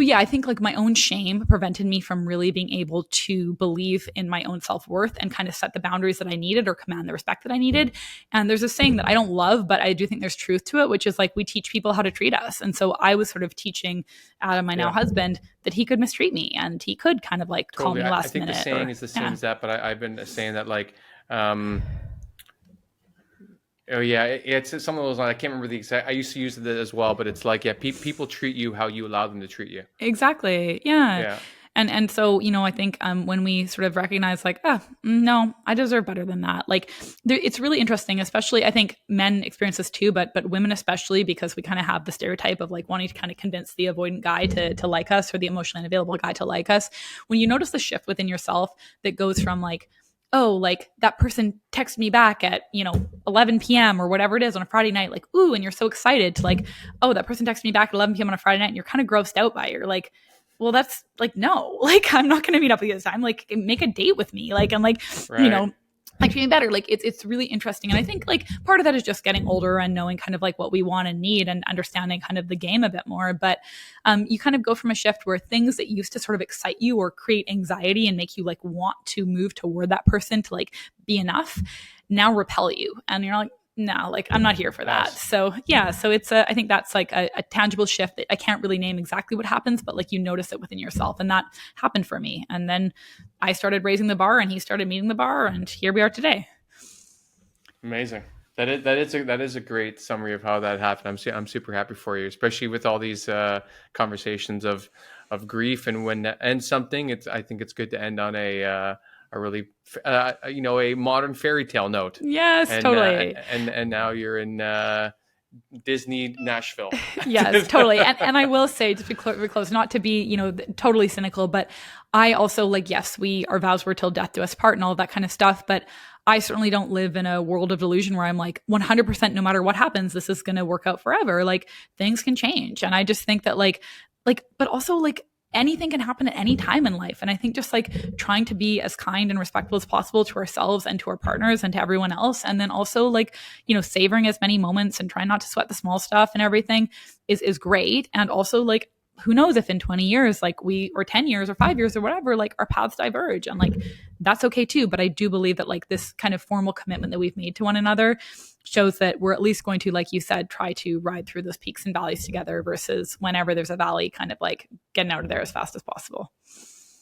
yeah, I think like my own shame prevented me from really being able to believe in my own self-worth and kind of set the boundaries that I needed or command the respect that I needed. And there's a saying that I don't love, but I do think there's truth to it, which is like we teach people how to treat us. And so I was sort of teaching Adam, my now husband, that he could mistreat me and he could kind of like call me last minute. I think the saying is the same as that, but I've been saying that like, oh yeah, it's some of those lines. I can't remember the exact. I used to use it as well, but it's like, yeah, people treat you how you allow them to treat you. Exactly. Yeah. And so, I think when we sort of recognize like, no, I deserve better than that. Like it's really interesting, especially I think men experience this too, but women especially, because we kind of have the stereotype of like wanting to kind of convince the avoidant guy to like us, or the emotionally unavailable guy to like us. When you notice the shift within yourself that goes from like, oh, like that person texted me back at, 11 p.m. or whatever it is on a Friday night, like, ooh, and you're so excited to like, oh, that person texted me back at 11 p.m. on a Friday night, and you're kind of grossed out by it. You're like, well, that's like, no, like, I'm not going to meet up with you this time. Like, make a date with me. Like, and like, like feeling better. Like it's really interesting. And I think like part of that is just getting older and knowing kind of like what we want and need and understanding kind of the game a bit more. But you kind of go from a shift where things that used to sort of excite you or create anxiety and make you like want to move toward that person to like be enough now repel you. And you're like, no, like I'm not here for that. So yeah, so it's I think that's like a tangible shift that I can't really name exactly what happens, but like you notice it within yourself, and that happened for me. And then I started raising the bar, and he started meeting the bar, and here we are today. Amazing. That is a great summary of how that happened. I'm super happy for you, especially with all these conversations of grief, and when to end something, I think it's good to end on a really, a modern fairy tale note. Yes, And totally. and now you're in Disney Nashville. Yes, totally. And I will say, just to be close, not to be, totally cynical, but I also like, yes, our vows were till death do us part and all that kind of stuff. But I certainly don't live in a world of delusion where I'm like 100% no matter what happens, this is going to work out forever. Like things can change. And I just think that but also like anything can happen at any time in life. And I think just like trying to be as kind and respectful as possible to ourselves and to our partners and to everyone else. And then also like, savoring as many moments and trying not to sweat the small stuff and everything is great. And also like, who knows if in 20 years, like or 10 years or 5 years or whatever, like our paths diverge, and like, that's okay too. But I do believe that like this kind of formal commitment that we've made to one another shows that we're at least going to, like you said, try to ride through those peaks and valleys together, versus whenever there's a valley, kind of like getting out of there as fast as possible.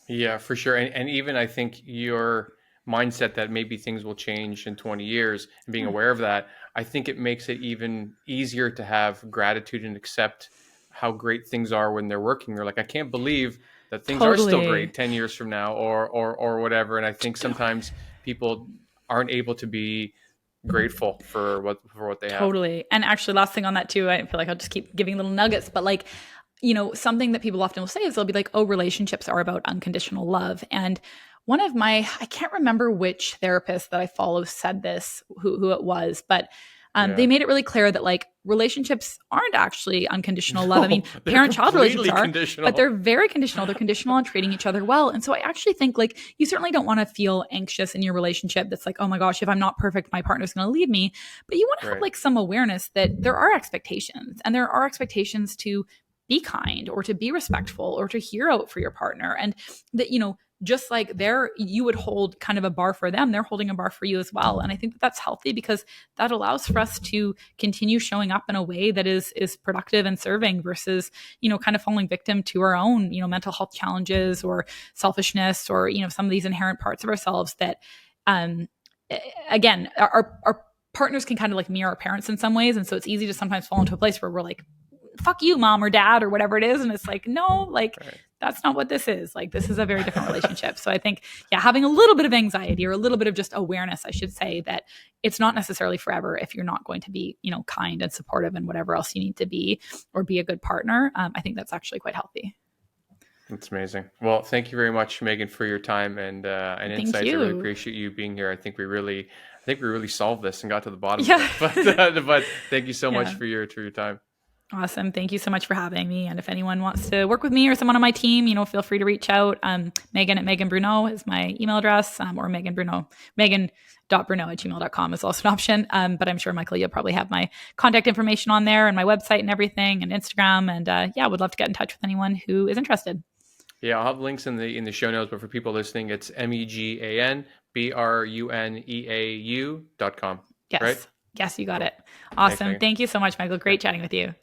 Yeah, for sure. And even I think your mindset that maybe things will change in 20 years and being aware of that, I think it makes it even easier to have gratitude and accept how great things are when they're working. You're like, I can't believe that things are still great 10 years from now or whatever. And I think sometimes people aren't able to be grateful for what they have. Totally. And actually, last thing on that too, I feel like I'll just keep giving little nuggets, but like, something that people often will say is they'll be like, oh, relationships are about unconditional love. And one of I can't remember which therapist that I follow said this, who it was, but they made it really clear that like relationships aren't actually unconditional love. I mean, parent-child relationships are, but they're very conditional. They're conditional on treating each other well. And so I actually think like you certainly don't want to feel anxious in your relationship that's like, oh my gosh, if I'm not perfect, my partner's going to leave me. But you want to have like some awareness that there are expectations, and there are expectations to be kind or to be respectful or to hear out for your partner. And that, just like you would hold kind of a bar for them, they're holding a bar for you as well. And I think that that's healthy, because that allows for us to continue showing up in a way that is productive and serving, versus, kind of falling victim to our own, mental health challenges or selfishness or, some of these inherent parts of ourselves that, again, our partners can kind of like mirror our parents in some ways. And so it's easy to sometimes fall into a place where we're like, fuck you, mom or dad or whatever it is. And it's like, no, like that's not what this is. Like, this is a very different relationship. So I think, having a little bit of anxiety or a little bit of just awareness, I should say, that it's not necessarily forever if you're not going to be, kind and supportive and whatever else you need to be, or be a good partner. I think that's actually quite healthy. That's amazing. Well, thank you very much, Megan, for your time and insights. I really appreciate you being here. I think we really solved this and got to the bottom of it. But thank you so much for your time. Awesome. Thank you so much for having me. And if anyone wants to work with me or someone on my team, feel free to reach out. Megan at Megan Bruneau is my email address, or Megan.Bruneau at gmail.com is also an option. But I'm sure, Michael, you'll probably have my contact information on there and my website and everything, and Instagram. And would love to get in touch with anyone who is interested. Yeah, I'll have links in the show notes, but for people listening, it's meganbruneau.com. Yes. Right? Yes, you got it. Awesome. Thanks, thank you so much, Michael. Great chatting with you.